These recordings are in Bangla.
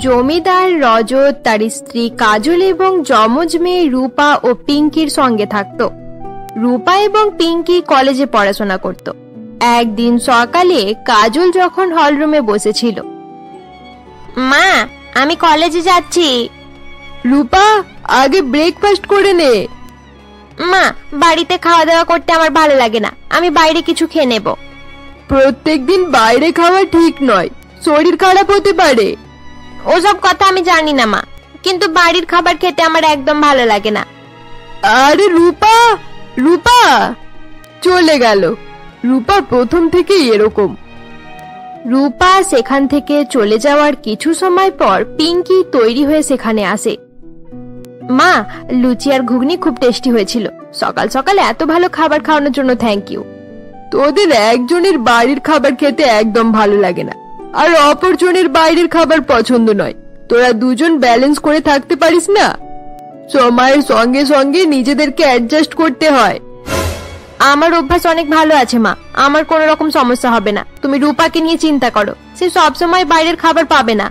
জমিদার রজত তার স্ত্রী কাজল এবং যমজ মেয়ে রূপা ও পিঙ্কির সঙ্গে থাকত। রূপা এবং পিঙ্কি কলেজে পড়াশোনা করত। একদিন সকালে কাজল যখন হলরুমে বসেছিল, মা আমি কলেজে যাচ্ছি। রূপা আগে ব্রেকফাস্ট করে নে। মা বাড়িতে খাওয়া দাওয়া করতে আমার ভালো লাগে না, আমি বাইরে কিছু খেয়ে নেব। প্রত্যেকদিন বাইরে খাওয়া ঠিক নয়, শরীর খারাপ হতে পারে। ওসব কথা আমি জানি না মা, কিন্তু বাড়ির খাবার খেতে আমার একদম ভালো লাগে না। আরে রূপা, রূপা চলে গেল। রূপা প্রথম থেকেই এরকম। রূপা সেখান থেকে চলে যাওয়ার কিছু সময় পর পিঙ্কি তৈরি হয়ে সেখানে আসে। মা, লুচি আর ঘুগনি খুব টেস্টি হয়েছিল। সকাল সকাল এত ভালো খাবার খাওয়ানোর জন্য থ্যাংক ইউ। তোদের একজনের বাড়ির খাবার খেতে একদম ভালো লাগে না, আর অপরজনের বাইরের খাবার পছন্দ নয়। তোরা দুজন ব্যালেন্স করে থাকতে পারিস না? সময়ের সঙ্গে সঙ্গে নিজেদেরকে অ্যাডজাস্ট করতে হয়। আমার অভ্যাস অনেক ভালো আছে মা, আমার কোনো রকম সমস্যা হবে না। তুমি রূপাকে নিয়ে চিন্তা করো, সে সবসময় বাইরের খাবার পাবে না।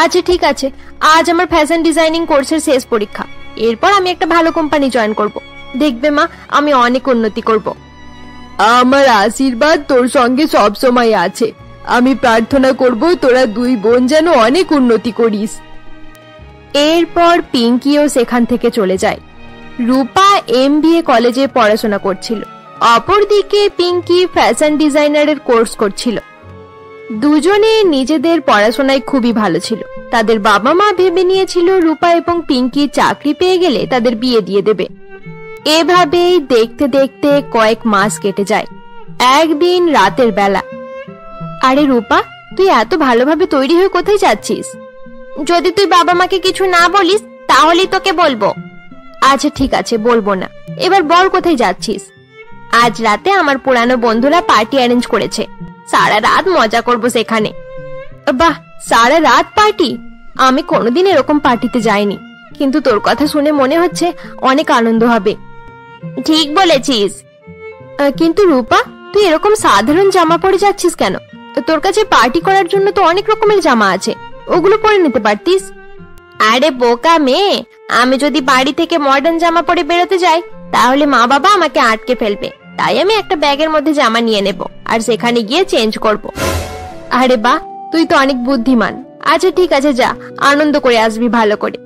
আচ্ছা ঠিক আছে, আজ আমার ফ্যাশন ডিজাইনিং কোর্সের শেষ পরীক্ষা। এরপর আমি একটা ভালো কোম্পানি জয়েন করব। দেখবে মা, আমি অনেক উন্নতি করব। আমার আশীর্বাদ তোর সঙ্গে সব সময় আছে। আমি প্রার্থনা করব তোরা দুই বোন যেন অনেক উন্নতি করিস। এরপর পিঙ্কিও সেখান থেকে চলে যায়। রূপা MBA কলেজে পড়াশোনা করছিল, অপরদিকে পিঙ্কি ফ্যাশন ডিজাইনারের কোর্স করছিল। দুজনে নিজেদের পড়াশোনায় খুবই ভালো ছিল। তাদের বাবা মা ভেবে নিয়েছিল রূপা এবং পিঙ্কি চাকরি পেয়ে গেলে তাদের বিয়ে দিয়ে দেবে। এভাবেই দেখতে দেখতে কয়েক মাস কেটে যায়। একদিন রাতের বেলা, আরে রূপা, তুই এত ভালোভাবে তৈরি হয়ে কোথায় যাচ্ছিস? যদি তুই বাবা মাকে কিছু না বলিস তাহলেই তোকে বলবো। আচ্ছা ঠিক আছে, বলবো না। এবার বল কোথায় যাচ্ছিস? আজ রাতে আমার পুরানো বন্ধুরা পার্টি অ্যারেঞ্জ করেছে, সারা রাত মজা করবো সেখানে। বাহ, সারা রাত পার্টি? আমি কোনোদিন এরকম পার্টিতে যাইনি, কিন্তু তোর কথা শুনে মনে হচ্ছে অনেক আনন্দ হবে। ঠিক বলেছিস। কিন্তু রূপা, তুই এরকম সাধারণ জামা পরে যাচ্ছিস কেন? তোর কাছে পার্টি করার জন্য তো অনেক রকমের জামা আছে, ওগুলো পরে নিতে পারতিস। আরে বোকা মেয়ে, আমি যদি বাড়ি থেকে মডার্ন জামা পরে বেরোতে যাই তাহলে মা বাবা আমাকে আটকে ফেলবে। তাই আমি একটা ব্যাগের মধ্যে জামা নিয়ে নেব আর সেখানে গিয়ে চেঞ্জ করব। আরে বাহ, তুই তো অনেক বুদ্ধিমান। আচ্ছা ঠিক আছে, যা, আনন্দ করে আসবি ভালো করে।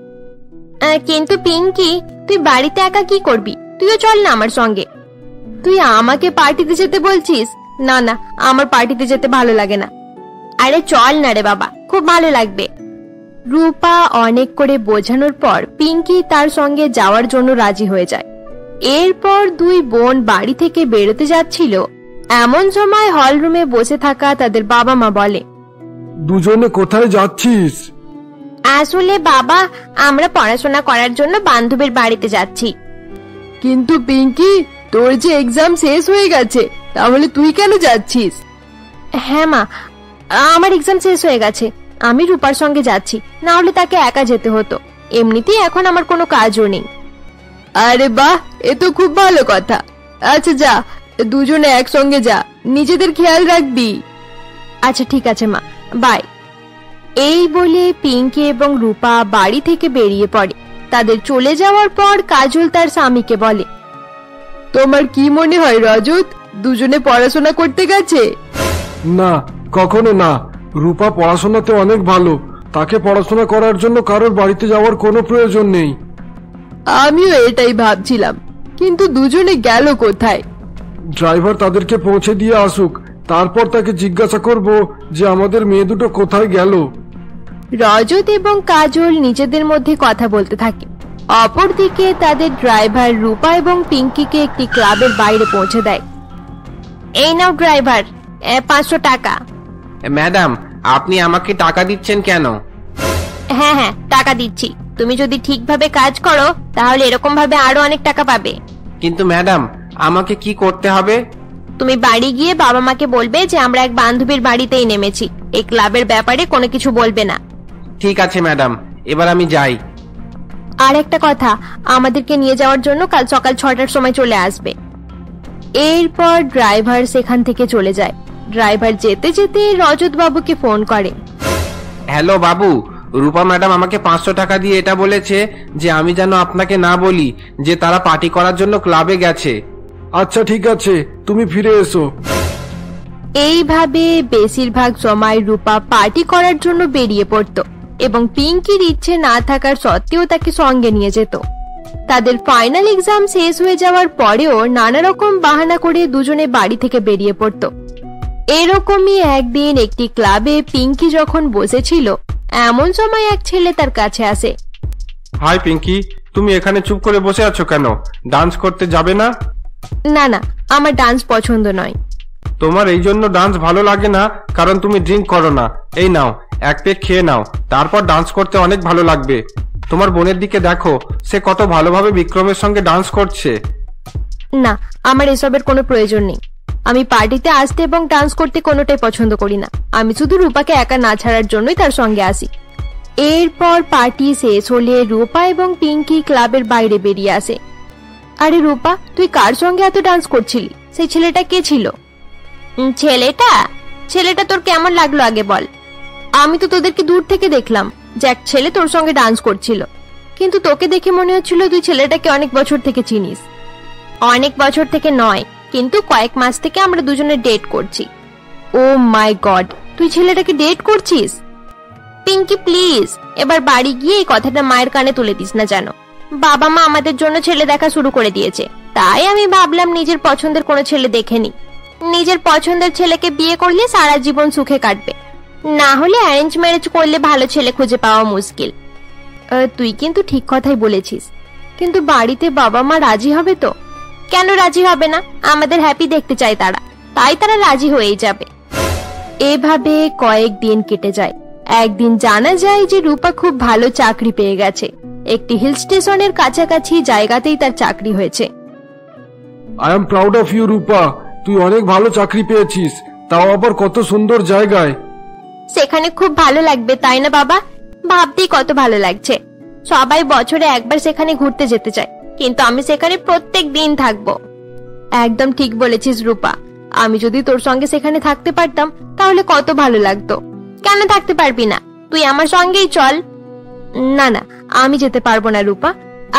কিন্তু পিঙ্কি, তুই বাড়িতে একা কি করবি? তুইও চল না আমার সঙ্গে। তুই আমাকে পার্টিতে যেতে বলছিস? না না, আমার পার্টিতে যেতে ভালো লাগে না। আরে চল না রে বাবা, খুব ভালো লাগবে। রূপা অনেক করে বোঝানোর পর পিঙ্কি তার সঙ্গে যাওয়ার জন্য রাজি হয়ে যায়। এরপর দুই বোন বাড়ি থেকে বেরোতে যাচ্ছিল, এমন সময় হলরুমে বসে থাকা তাদের বাবা মা বলে, দুজনে কোথায় যাচ্ছিস? আসলে বাবা, আমরা পড়াশোনা করার জন্য বান্ধবীর বাড়িতে যাচ্ছি। কিন্তু পিঙ্কি, তোর যে এক্সাম শেষ হয়ে গেছে, তাহলে তুই কেন যাচ্ছিস? হ্যাঁ মা, আমার এক্সাম শেষ হয়ে গেছে, আমি রূপার সঙ্গে যাচ্ছি, না হলে তাকে একা যেতে হতো। এমনিতেই এখন আমার কোনো কাজও নেই। আরে বাহ, এ তো খুব ভালো কথা। আচ্ছা যা, দুজনে একসঙ্গে যা, নিজেদের খেয়াল রাখবি। আচ্ছা ঠিক আছে মা, বাই। এই বলে পিঙ্কি এবং রূপা বাড়ি থেকে বেরিয়ে পড়ে। তাদের চলে যাওয়ার পর কাজল তার স্বামীকে বলে, তোমার কি মনে হয় রজত, দুজনে পড়াশোনা করতে গেছে? না, কখনো না। রূপা পড়াশোনাতে অনেক ভালো, তাকে পড়াশোনা করার জন্য কারোর বাড়িতে যাওয়ার কোনো প্রয়োজন নেই। আমিও এটাই ভাবছিলাম, কিন্তু দুজনে গেল কোথায়? ড্রাইভার তাদেরকে পৌঁছে দিয়ে আসুক, তারপর তাকে জিজ্ঞাসা করব যে আমাদের মেয়ে দুটো কোথায় গেল। রজত এবং কাজল নিজেদের মধ্যে কথা বলতে থাকে। অপরদিকে তাদের ড্রাইভার রূপা এবং পিঙ্কিকে একটি ক্লাবের বাইরে পৌঁছে দেয়। এই নাও ড্রাইভার, 500 টাকা। ম্যাডাম, আপনি আমাকে টাকা দিচ্ছেন কেন? হ্যাঁ হ্যাঁ, টাকা দিচ্ছি। তুমি যদি ঠিকভাবে কাজ করো তাহলে এরকম ভাবে আরো অনেক টাকা পাবে। কিন্তু ম্যাডাম, আমাকে কি করতে হবে? তুমি বাড়ি গিয়ে বাবা মাকে বলবে যে আমরা এক বান্ধবীর বাড়িতেই নেমেছি, এই ক্লাবের ব্যাপারে কোনো কিছু বলবে না। ঠিক আছে ম্যাডাম, এবার আমি যাই। আর একটা কথা, আমাদেরকে নিয়ে যাওয়ার জন্য কাল সকাল 6টার সময় চলে আসবে। এরপর ড্রাইভার সেখান থেকে চলে যায়। ড্রাইভার যেতে যেতে রজত বাবুকে ফোন করে। হ্যালো বাবু, রূপা ম্যাডাম আমাকে 500 টাকা দিয়ে এটা বলেছে যে আমি যেন আপনাকে না বলি যে তারা পার্টি করার জন্য ক্লাবে গেছে। আচ্ছা ঠিক আছে, তুমি ফিরে এসো। এইভাবে বেশিরভাগ সময় রূপা পার্টি করার জন্য বেরিয়ে পড়তো এবং পিঙ্কির ইচ্ছে না থাকার সত্ত্বেও তাকে সঙ্গে নিয়ে যেত। তাদের ফাইনাল এক্সাম শেষ হয়ে যাওয়ার পরেও নানা রকম বাহানা করে দুজনে বাড়ি থেকে বেরিয়ে পড়তো। এরকমই একদিন একটি ক্লাবে পিঙ্কি যখন বসেছিল, এমন সময় এক ছেলে তার কাছে আসে। হাই পিঙ্কি, তুমি এখানে চুপ করে বসে আছো কেন? ডান্স করতে যাবে না? না না, আমার ডান্স পছন্দ নয়। তোমার এই জন্য ডান্স ভালো লাগে না কারণ তুমি ড্রিঙ্ক করো না। এই নাও, এক পেক খেয়ে নাও, তারপর ডান্স করতে অনেক ভালো লাগবে। তোমার বোনের দিকে দেখো, সে কত ভালোভাবে বিক্রমের সঙ্গে ডান্স করছে। না, আমার এসবের কোনো প্রয়োজন নেই। আমি পার্টিতে আসতে এবং ডান্স করতে কোনোটাই পছন্দ করি না। আমি শুধু রূপাকে একা না ছাড়ার জন্যই তার সঙ্গে আসি। এরপর পার্টি শেষ হলে রূপা এবং পিঙ্কি ক্লাবের বাইরে বেরিয়ে আসে। আরে রূপা, তুই কার সঙ্গে এত ডান্স করছিলি? সেই ছেলেটা কে ছিল? ছেলেটা তোর কেমন লাগলো আগে বল। আমি তো তোদেরকে দূর থেকে দেখলাম যে এক ছেলে তোর সঙ্গে ডান্স করছিল, কিন্তু তোকে দেখে মনে হচ্ছিল তুই ছেলেটাকে অনেক বছর থেকে চিনিস। অনেক বছর থেকে নয়, কিন্তু কয়েক মাস থেকে আমরা দুজনে ডেট করছি। ও মাই গড, তুই ছেলেটাকে ডেট করছিস? পিঙ্কি প্লিজ, এবার বাড়ি গিয়ে এই কথাটা মায়ের কানে তুলে দিস না যেন। বাবা মা আমাদের জন্য ছেলে দেখা শুরু করে দিয়েছে, তাই আমি ভাবলাম নিজের পছন্দের কোনো ছেলে দেখে নি। নিজের পছন্দের ছেলেকে বিয়ে করলে সারা জীবন সুখে কাটবে, না হলে অ্যারেঞ্জ ম্যারেজ করলে ভালো ছেলে খুঁজে পাওয়া মুশকিল। তুই কিন্তু ঠিক কথাই বলেছিস, কিন্তু বাড়িতে বাবা মা রাজি হবে তো? কেন রাজি হবে না? আমাদের হ্যাপি দেখতে চায় তারা, তাই তারা রাজি হয়েই যাবে। এভাবে কয়েকদিন কেটে যায়। একদিন জানা যায় যে রূপা খুব ভালো চাকরি পেয়ে গেছে। একটি হিল স্টেশনের কাছাকাছি জায়গাতেই তার চাকরি হয়েছে। I am proud of you Rupa, তুই অনেক ভালো চাকরি পেয়েছিস, তাও আবার কত সুন্দর জায়গায়। সেখানে খুব ভালো লাগবে তাই না বাবা? ভাবতেই কত ভালো লাগছে। সবাই বছরে একবার সেখানে ঘুরতে যেতে চায়, কিন্তু আমি সেখানে প্রত্যেক দিন থাকবো। একদম ঠিক বলেছিস রূপা, আমি যদি তোর সঙ্গে সেখানে থাকতে পারতাম তাহলে কত ভালো লাগতো। কেন থাকতে পারবি না? তুই আমার সঙ্গেই চল। না না, আমি যেতে পারবো না রূপা।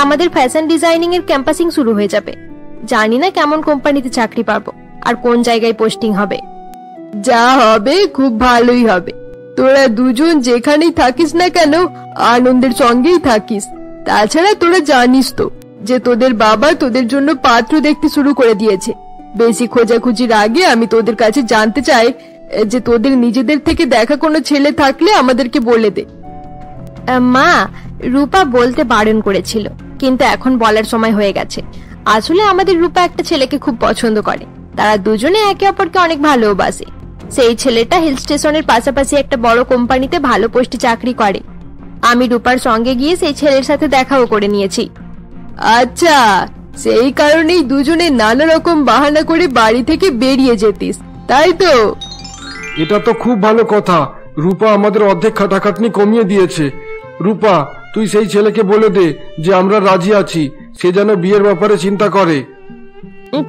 আমাদের ফ্যাশন ডিজাইনিং এর ক্যাম্পাসিং শুরু হয়ে যাবে। জানি না কেমন কোম্পানিতে চাকরি পাবো আর কোন জায়গায় পোস্টিং হবে। যা হবে খুব ভালোই হবে। তোরা দুজন যেখানেই থাকিস না কেন আনন্দের সঙ্গেই থাকিস। তাছাড়া তোরা জানিস তো যে তোদের বাবা তোদের জন্য পাত্র দেখতে শুরু করে দিয়েছে। বেশি খোঁজাখুঁজির আগে আমি তোদের কাছে জানতে চাই যে তোদের নিজেদের থেকে দেখা কোনো ছেলে থাকলে আমাদেরকে বলে দে। মা, রূপা বলতে বারণ করেছিল, কিন্তু এখন বলার সময় হয়ে গেছে। আসলে আমাদের রূপা একটা ছেলেকে খুব পছন্দ করে। তারা দুজনে একে অপরকে অনেক ভালোবাসে। সেই ছেলেটা হিল স্টেশনের পাশাপাশি একটা বড় কোম্পানিতে ভালো পোস্টে চাকরি করে। আমি রূপার সঙ্গে গিয়ে সেই ছেলের সাথে দেখাও করে নিয়েছি। আচ্ছা, সেই কারণেই দুজনে নানা রকম বাহানা করে বাড়ি থেকে বেরিয়ে যেতিস, তাই তো? এটা তো খুব ভালো কথা। রূপা আমাদের অর্ধেক খাটাখাটনি কমিয়ে দিয়েছে। রূপা, তুই সেই ছেলেকে বলে দে যে আমরা রাজি আছি, সে যেন বিয়ের ব্যাপারে চিন্তা করে।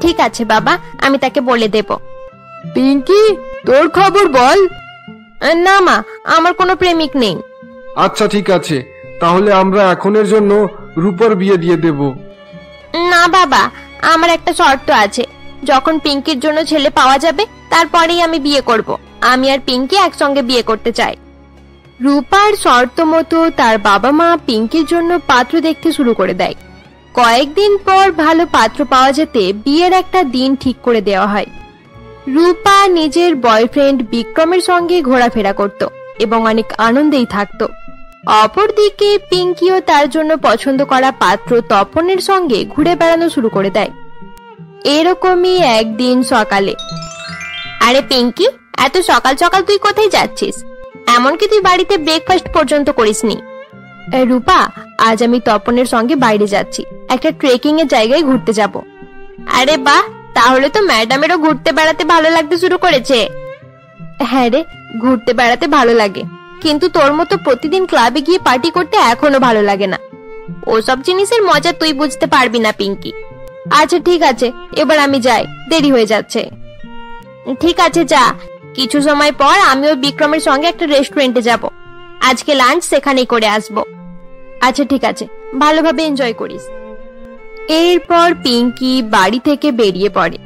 ঠিক আছে বাবা, আমি তাকে বলে দেব। পিঙ্কি, তোর খবর বল। না মা, আমার কোনো প্রেমিক নেই। আচ্ছা ঠিক আছে, তাহলে আমরা এখনের জন্য রূপার বিয়ে দিয়ে দেব। না বাবা, আমার একটা শর্ত আছে। যখন পিঙ্কির জন্য ছেলে পাওয়া যাবে তারপরেই আমি বিয়ে করব। আমি আর পিঙ্কি একসঙ্গে বিয়ে করতে চাই। রূপার শর্ত মতো তার বাবা মা পিঙ্কির জন্য পাত্র দেখতে শুরু করে দেয়। কয়েকদিন পর ভালো পাত্র পাওয়া যেতে বিয়ের একটা দিন ঠিক করে দেওয়া হয়। রূপা নিজের বয়ফ্রেন্ড বিক্রমের সঙ্গে ঘোরাফেরা করত এবং অনেক আনন্দেই থাকত। অপরদিকে পিঙ্কিও তার জন্য পছন্দ করা পাত্র তপনের সঙ্গে ঘুরে বেড়ানো শুরু করে দেয়। এরকমই একদিন সকালে। আরে পিঙ্কি, এত সকাল সকাল তুই কোথায় যাচ্ছিস? এমনকি তুই বাড়িতে ব্রেকফাস্ট পর্যন্ত করিসনি। রূপা, আজ আমি তপনের সঙ্গে বাইরে যাচ্ছি, একটা ট্রেকিং এর জায়গায় ঘুরতে যাব। আরে বাহ, তাহলে তো ম্যাডামেরও ঘুরতে বেড়াতে ভালো লাগতে শুরু করেছে। হ্যাঁ রে, ঘুরতে বেড়াতে ভালো লাগে, কিন্তু তোর মতো প্রতিদিন ক্লাবে গিয়ে পার্টি করতে এখনো ভালো লাগে না। ওসব জিনিসের মজা তুই বুঝতে পারবি না পিঙ্কি। আচ্ছা ঠিক আছে, এবার আমি যাই, দেরি হয়ে যাচ্ছে। ঠিক আছে যা। কিছু সময় পর আমিও বিক্রমের সঙ্গে একটা রেস্টুরেন্টে যাব। আজকে লাঞ্চ সেখানেই করে আসবো। আচ্ছা ঠিক আছে, ভালোভাবে এনজয় করিস। এরপর পিঙ্কি বাড়ি থেকে বেরিয়ে পড়ে।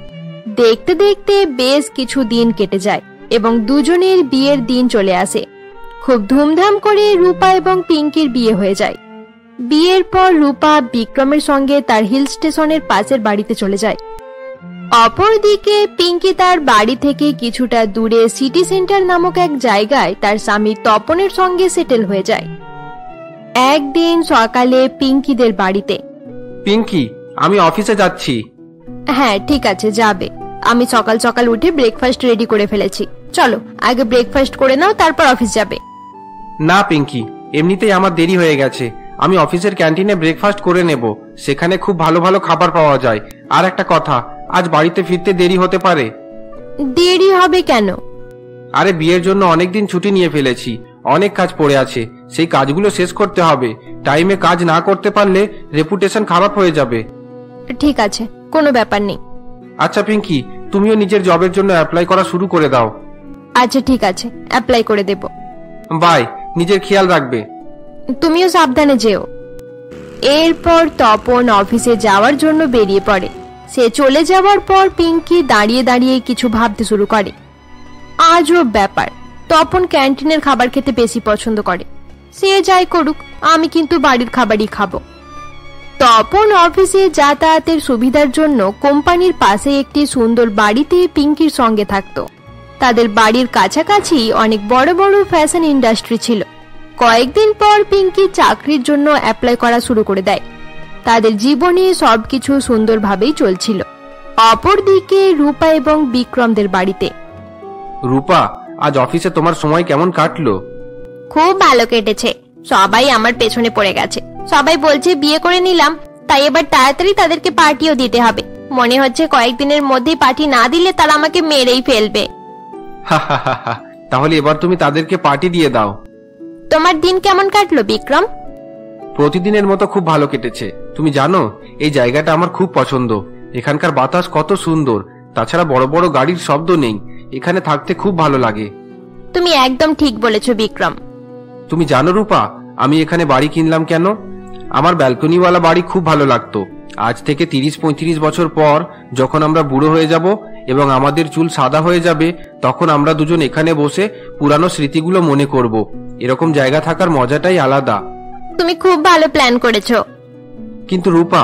দেখতে দেখতে বেশ কিছু দিন কেটে যায় এবং দুজনের বিয়ের দিন চলে আসে। খুব ধুমধাম করে রূপা এবং পিঙ্কির বিয়ে হয়ে যায়। বিয়ের পর রূপা বিক্রমের সঙ্গে তার হিল স্টেশনের পাশের বাড়িতে চলে যায়। অপরদিকে পিঙ্কি তার বাড়ি থেকে কিছুটা দূরে সিটি সেন্টার নামক এক জায়গায় তার স্বামী তপনের সঙ্গে সেটেল হয়ে যায়। একদিন সকালে পিঙ্কিদের বাড়িতে। পিঙ্কি, আমি অফিসে যাচ্ছি। হ্যাঁ ঠিক আছে, যাবে। আমি সকাল সকাল উঠে ব্রেকফাস্ট রেডি করে ফেলেছি। চলো আগে ব্রেকফাস্ট করে নাও, তারপর অফিস যাবে। না পিঙ্কি, এমনিতেই আমার দেরি হয়ে গেছে। আমি অফিসের ক্যান্টিনে ব্রেকফাস্ট করে নেব, সেখানে খুব ভালো ভালো খাবার পাওয়া যায়। আর একটা কথা, আজ বাড়িতে ফিরতে দেরি হতে পারে। দেরি হবে কেন? আরে বিয়ের জন্য অনেকদিন ছুটি নিয়ে ফেলেছি, অনেক কাজ পড়ে আছে, সেই কাজগুলো শেষ করতে হবে। টাইমে কাজ না করতে পারলে রেপুটেশন খারাপ হয়ে যাবে। ঠিক আছে, কোনো ব্যাপার নেই। আচ্ছা পিঙ্কি, তুমিও নিজের জবের জন্য অ্যাপ্লাই করা শুরু করে দাও। আচ্ছা ঠিক আছে, অ্যাপ্লাই করে দেব। বাই, নিজের খেয়াল রাখবে। তুমিও সাবধানে যেও। এরপর তপন অফিসে যাওয়ার জন্য বেরিয়ে পড়ে। সে চলে যাওয়ার পর পিঙ্কি দাঁড়িয়ে দাঁড়িয়ে কিছু ভাবতে শুরু করে। আজব ব্যাপার, তপন ক্যান্টিনের খাবার খেতে বেশি পছন্দ করে। সে যাই করুক, আমি কিন্তু বাড়ির খাবারই খাবো। তপন অফিসে যাতায়াতের সুবিধার জন্য কোম্পানির পাশে একটি সুন্দর বাড়িতে পিঙ্কির সঙ্গে থাকতো। তাদের বাড়ির কাছাকাছি অনেক বড় বড় ফ্যাশন ইন্ডাস্ট্রি ছিল। কয়েকদিন পর পিঙ্কি চাকরির জন্য অ্যাপ্লাই করা শুরু করে দেয়। তাদের জীবনে সবকিছু সুন্দরভাবেই চলছিল। অপরদিকে রূপা এবং বিক্রমদের বাড়িতে। রূপা, আজ অফিসে তোমার সময় কেমন কাটলো? খুব ভালো কেটেছে। সবাই আমার পেছনে পড়ে গেছে। সবাই বলছে বিয়ে করে নিলাম, তাই এবার তাড়াতাড়ি তাদেরকে পার্টিও দিতে হবে। মনে হচ্ছে কয়েকদিনের মধ্যেই পার্টি না দিলে তারা আমাকে মেরেই ফেলবে। তাহলে এবার তুমি তাদেরকে পার্টি দিয়ে দাও। তোমার দিন কেমন কাটলো বিক্রম? প্রতিদিনের মতো খুব ভালো কেটেছে। তুমি জানো, এই জায়গাটা আমার খুব পছন্দ। এখানকার বাতাস কত সুন্দর, তাছাড়া বড় বড় গাড়ির শব্দ নেই। এখানে থাকতে খুব ভালো লাগে। তুমি একদম ঠিক বলেছো বিক্রম। তুমি জানো রূপা, আমি এখানে বাড়ি কিনলাম কেন? আমার ব্যালকনিওয়ালা বাড়ি খুব ভালো লাগতো। আজ থেকে 30-35 বছর পর যখন আমরা বুড়ো হয়ে যাব এবং আমাদের চুল সাদা হয়ে যাবে, তখন আমরা দুজন এখানে বসে পুরানো স্মৃতিগুলো মনে করব। এরকম জায়গা থাকার মজাটাই আলাদা। তুমি খুব ভালো প্ল্যান করেছো। কিন্তু রূপা,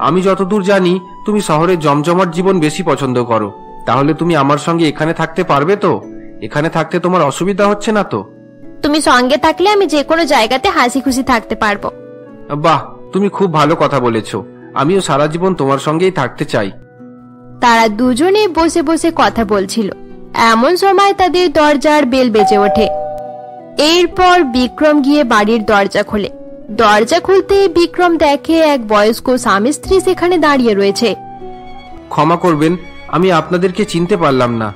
আমি যতদূর জানি তুমি শহরের জমজমাট জীবন বেশি পছন্দ করো। তাহলে তুমি আমার সঙ্গে এখানে থাকতে পারবে তো? এখানে থাকতে তোমার অসুবিধা হচ্ছে না তো? তুমি সঙ্গে থাকলে আমি যে কোনো জায়গাতে হাসি খুশি থাকতে পারবো। বাহ, তুমি খুব ভালো কথা বলেছো। আমিও সারা জীবন তোমার সঙ্গেই থাকতে চাই। তারা দুজনে বসে বসে কথা বলছিল। এমন সময় তাদের দরজার বেল বেজে ওঠে। এরপর বিক্রম গিয়ে বাড়ির দরজা খোলে। দরজা খুলতে বিক্রম দেখে এক বয়স্ক স্বামী স্ত্রী সেখানে দাঁড়িয়ে রয়েছে। ক্ষমা করবেন, আমি আপনাদেরকে চিনতে পারলাম না।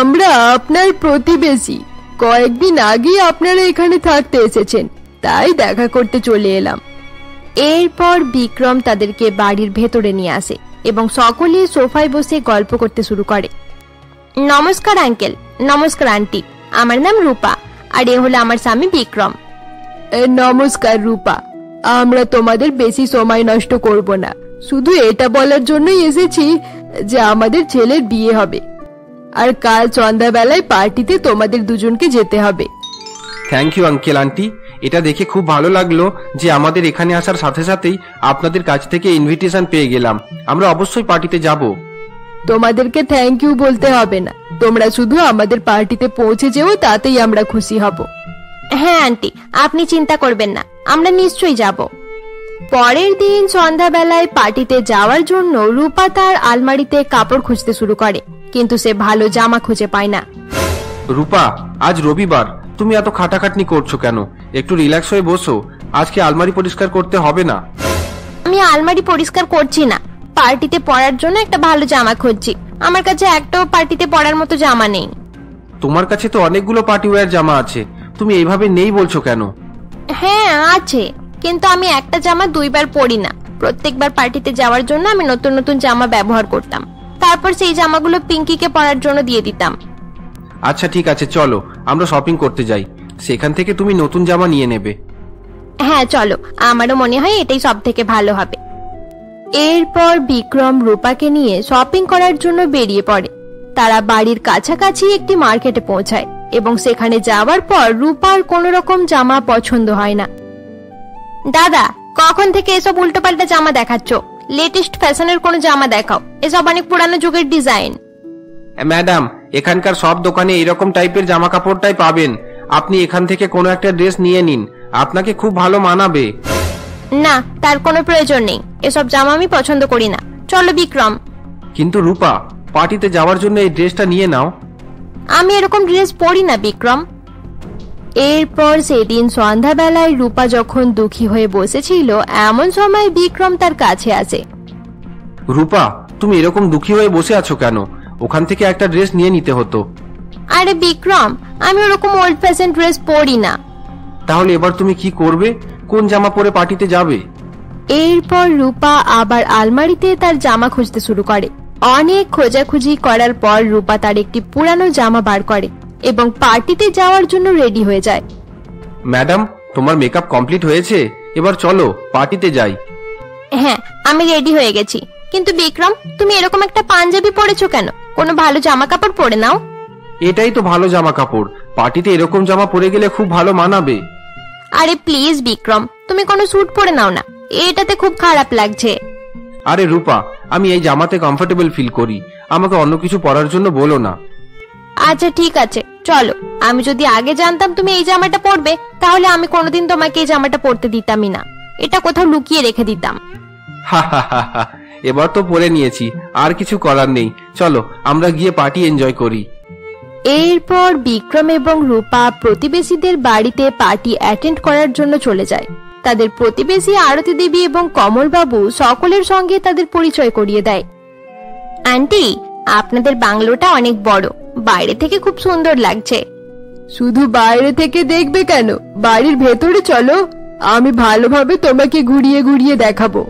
আমরা আপনার প্রতিবেশী। কয়েকদিন আগে আপনারা এখানে থাকতে এসেছেন, তাই দেখা করতে চলে এলাম। এরপর বিক্রম তাদেরকে বাড়ির ভেতরে নিয়ে আসে এবং সকলে সোফায় বসে গল্প করতে শুরু করে। নমস্কার আঙ্কেল, নমস্কার আন্টি, আমার নাম রূপা, আর এ হলো আমার স্বামী বিক্রম। নমস্কার রূপা, আমরা তোমাদের বেশি সময় নষ্ট করব না। শুধু এটা বলার জন্যই এসেছি যে আমাদের ছেলের বিয়ে হবে, আর কাল সন্ধ্যাবেলায় পার্টিতে তোমাদের দুজনকে যেতে হবে। থ্যাংক ইউ আঙ্কেল আন্টি, এটা দেখে খুব ভালো লাগলো যে আমাদের এখানে আসার সাথে সাথেই আপনাদের কাছ থেকে ইনভিটেশন পেয়ে গেলাম। আমরা অবশ্যই পার্টিতে যাব। তোমাদেরকে থ্যাংক ইউ বলতে হবে না, তোমরা শুধু আমাদের পার্টিতে পৌঁছে যেও, তাতেই আমরা খুশি হব। হ্যাঁ আন্টি, আপনি চিন্তা করবেন না, আমরা নিশ্চয়ই যাব। পরের দিন সন্ধ্যাবেলায় পার্টিতে যাওয়ার জন্য রূপা তার আলমারিতে কাপড় খুঁজতে শুরু করে, কিন্তু সে ভালো জামা খুঁজে পায় না। রূপা, আজ রবিবার, তুমি এত খাটাখাটনি করছো কেন? একটু রিল্যাক্স হয়ে বসো। আজকে আলমারি পরিষ্কার করতে হবে না। আমি আলমারি পরিষ্কার করছি না, পার্টিতে পরার জন্য একটা ভালো জামা খুঁজছি। আমার কাছে একটাও পার্টিতে পরার মতো জামা নেই। তোমার কাছে তো অনেকগুলো পার্টি ওয়্যার জামা আছে, তুমি এইভাবে নেই বলছো কেন? হ্যাঁ আছে, কিন্তু আমি একটা জামা দুইবার পরি না। প্রত্যেকবার পার্টিতে যাওয়ার জন্য আমি নতুন নতুন জামা ব্যবহার করতাম, তারপর সেই জামাগুলো পিঙ্কিকে পরার জন্য দিয়ে দিতাম। আচ্ছা ঠিক আছে, চলো আমরা শপিং করতে যাই। সেখান থেকে তুমি নতুন জামা নিয়ে নেবে। হ্যাঁ চলো, আমারও মনে হয় এটাই সব থেকে ভালো হবে। এরপর বিক্রম রূপাকে নিয়ে শপিং করার জন্য বেরিয়ে পড়ে। তারা বাড়ির কাছাকাছি একটি মার্কেটে পৌঁছায় এবং সেখানে যাওয়ার পর রূপার কোন রকম জামা পছন্দ হয় না। দাদা, কখন থেকে এসব উল্টোপাল্টা জামা দেখাচ্ছ? লেটেস্ট ফ্যাশনের কোনো জামা দেখাও, এসব অনেক পুরানো যুগের ডিজাইন। ম্যাডাম, এখানকার সব দোকানে এরকম টাইপের জামা কাপড়টাই পাবেন। আপনি এখান থেকে কোনো একটা ড্রেস নিয়ে নিন, আপনাকে খুব ভালো মানাবে। না, তার কোনো প্রয়োজন নেই, এসব জামা আমি পছন্দ করি না। চলো বিক্রম। কিন্তু রূপা, পার্টিতে যাওয়ার জন্য এই ড্রেসটা নিয়ে নাও। আমি এরকম ড্রেস পরি না বিক্রম। এরপর সেদিন সন্ধ্যাবেলায় রূপা যখন দুঃখী হয়ে বসেছিল, এমন সময় বিক্রম তার কাছে আসে। রূপা, তুমি এরকম দুঃখী হয়ে বসে আছো কেন? ওখান থেকে একটা ড্রেস নিয়ে নিতে হতো। আরে বিক্রম, আমি ওরকম ওল্ড ফ্যাশন ড্রেস পরি না। তাহলে এবার তুমি কি করবে? কোন জামা পরে পার্টিতে যাবে? এরপর রূপা আবার আলমারিতে তার জামা খুঁজতে শুরু করে। অনেক খোঁজাখুঁজি করার পর রূপা তার একটি পুরানো জামা বার করে এবং পার্টিতে যাওয়ার জন্য রেডি হয়ে যায়। ম্যাডাম, তোমার মেকআপ কমপ্লিট হয়েছে, এবার চলো পার্টিতে যাই। হ্যাঁ, আমি রেডি হয়ে গেছি। কিন্তু বিক্রম, তুমি এরকম একটা পাঞ্জাবি পরেছো কেন? কোনো ভালো জামা কাপড় পরে নাও। এটাই তো ভালো জামা কাপড়, পার্টিতে এরকম জামা পরে গেলে খুব ভালো মানাবে। আরে প্লিজ বিক্রম, তুমি কোনো স্যুট পরে নাও না, এটাতে খুব খারাপ লাগছে। আরে রূপা, আমি এই জামাতে কমফোর্টেবল ফিল করি, আমাকে অন্য কিছু পরার জন্য বলো না। আচ্ছা ঠিক আছে, চলো। আমি যদি আগে জানতাম তুমি এই জামাটা পরবে, তাহলে আমি কোনোদিন তোমাকে এই জামাটা পরতে দিতামই না, এটা কোথাও লুকিয়ে রেখে দিতাম। হা হা হা হা, এবার তো পরে নিয়েছি, আর কিছু করার নেই। চলো আমরা গিয়ে পার্টি এনজয় করি। এরপর বিক্রম এবং রূপা প্রতিবেশীদের বাড়িতে পার্টি অ্যাটেন্ড করার জন্য চলে যায়। তাদের প্রতিবেশী আরতি দেবী এবং কমল বাবু সকলের সঙ্গে তাদের পরিচয় করিয়ে দেয়। আন্টি, আপনাদের বাংলোটা অনেক বড়, বাইরে থেকে খুব সুন্দর লাগছে। শুধু বাইরে থেকে দেখবে কেন, বাড়ির ভেতরে চলো, আমি ভালোভাবে তোমাকে ঘুরিয়ে ঘুরিয়ে দেখাবো।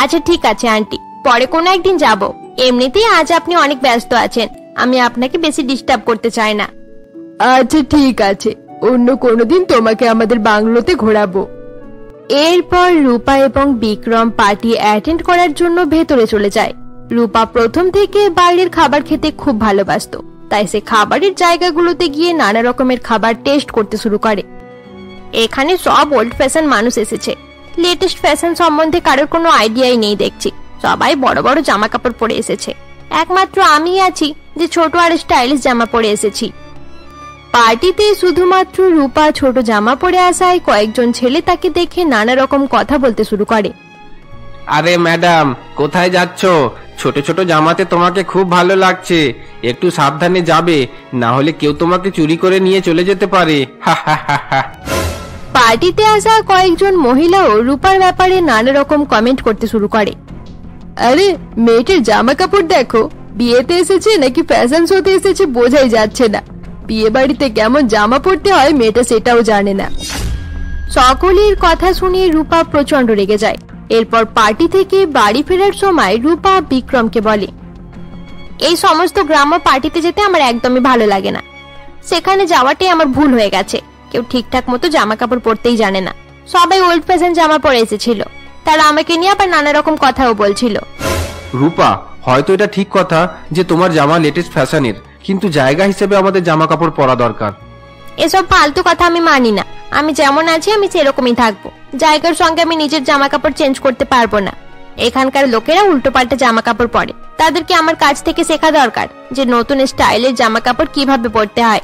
আচ্ছা ঠিক আছে আন্টি, পরে কোনো একদিন যাব। এমনিতেই আজ আপনি অনেক ব্যস্ত আছেন, আমি আপনাকে বেশি ডিস্টার্ব করতে চাই না। আচ্ছা ঠিক আছে, অন্য কোনোদিন তোমাকে আমাদের বাংলোতে ঘোরাবো। এরপর রূপা এবং বিক্রম পার্টি অ্যাটেন্ড করার জন্য ভেতরে চলে যায়। রূপা প্রথম থেকে বাইরের খাবার খেতে খুব ভালোবাসতো, তাই সে খাবারের জায়গাগুলোতে গিয়ে নানা রকমের খাবার টেস্ট করতে শুরু করে। এখানে সব ওল্ড ফ্যাশন মানুষ এসেছে, লেটেস্ট ফ্যাশন সম্বন্ধে কারোর কোনো আইডিয়াই নেই দেখছি। সবাই বড় বড় জামা কাপড় পরে এসেছে, একমাত্র আমি আছি যে ছোট আর স্টাইলিশ জামা পরে এসেছি। পার্টিতে শুধুমাত্র রূপা ছোট জামা পরে আসায় কয়েকজন ছেলে তাকে দেখে নানা রকম কথা বলতে শুরু করে। আরে ম্যাডাম, কোথায় যাচ্ছ? ছোট ছোট জামাতে তোমাকে খুব ভালো লাগছে, একটু সাবধানে যাবে, না হলে কেউ তোমাকে চুরি করে নিয়ে চলে যেতে পারে। হা হা হা হা। পার্টিতে আসা কয়েকজন মহিলাও রূপার ব্যাপারে নানা রকম কমেন্ট করতে শুরু করে। আরে মেয়েটার জামা কাপড় দেখো, বিয়েতে এসেছে নাকি ফ্যাশন শোতে এসেছে বোঝাই যাচ্ছে না। বিয়ে বাড়িতে কেমন জামা পরতে হয় মেয়েটা সেটাও জানে না। সকলের কথা শুনে রূপা প্রচন্ড রেগে যায়। এরপর পার্টি থেকে বাড়ি ফেরার সময় রূপা বিক্রমকে বলে, এই সমস্ত গ্রাম্য পার্টিতে যেতে আমার একদমই ভালো লাগে না। সেখানে যাওয়াটাই আমার ভুল হয়ে গেছে। কেউ ঠিকঠাক মতো জামা কাপড় পরতেই জানে না, সবাই ওল্ড ফ্যাশন জামা পরে এসেছিল। তারা আমাকে নিয়ে আবার নানা রকম কথাও বলছিল। রূপা, হয়তো এটা ঠিক কথা যে তোমার জামা লেটেস্ট ফ্যাশনের, কিন্তু জায়গা হিসেবে আমাদের জামা কাপড় পরা দরকার। এসব ফালতু কথা আমি মানি না। আমি যেমন আছি আমি সেরকমই থাকবো, জায়গার সঙ্গে আমি নিজের জামা কাপড় চেঞ্জ করতে পারবো না। এখানকার লোকেরা উল্টোপাল্টা জামা কাপড় পরে, তাদেরকে আমার কাছ থেকে শেখা দরকার যে নতুন স্টাইলের জামা কাপড় কিভাবে পরতে হয়।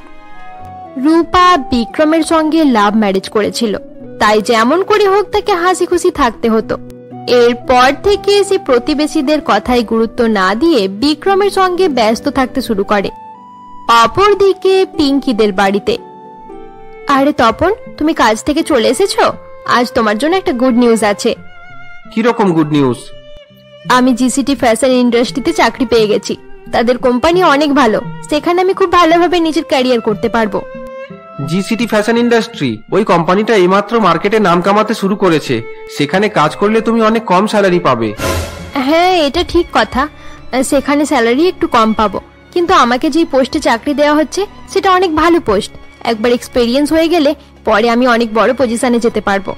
রূপা বিক্রমের সঙ্গে লাভ ম্যারেজ করেছিল, তাই যেমন করে হোক তাকে হাসি খুশি থাকতে হতো। এরপর থেকে সে প্রতিবেশীদের কথায় গুরুত্ব না দিয়ে বিক্রমের সঙ্গে ব্যস্ত থাকতে শুরু করে। অপরদিকে পিঙ্কিদের বাড়িতে। আরে তপন, তুমি কাজ থেকে চলে এসেছো? আজ তোমার জন্য একটা গুড নিউজ আছে। কিরকম গুড নিউজ? আমি জিসিটি ফ্যাশন ইন্ডাস্ট্রিতে চাকরি পেয়ে গেছি। তাদের কোম্পানি অনেক ভালো, সেখানে আমি খুব ভালোভাবে নিজের ক্যারিয়ার করতে পারবো। জিসিটি ফ্যাশন ইন্ডাস্ট্রি, ওই কোম্পানিটা এইমাত্র মার্কেটে নাম কামাতে শুরু করেছে। সেখানে কাজ করলে তুমি অনেক কম স্যালারি পাবে। হ্যাঁ, এটা ঠিক কথা। সেখানে স্যালারি একটু কম পাবো, কিন্তু আমাকে যে পোস্টে চাকরি দেওয়া হচ্ছে সেটা অনেক ভালো পোস্ট। একবার এক্সপেরিয়েন্স হয়ে গেলে পরে আমি অনেক বড় পজিশনে যেতে পারবো।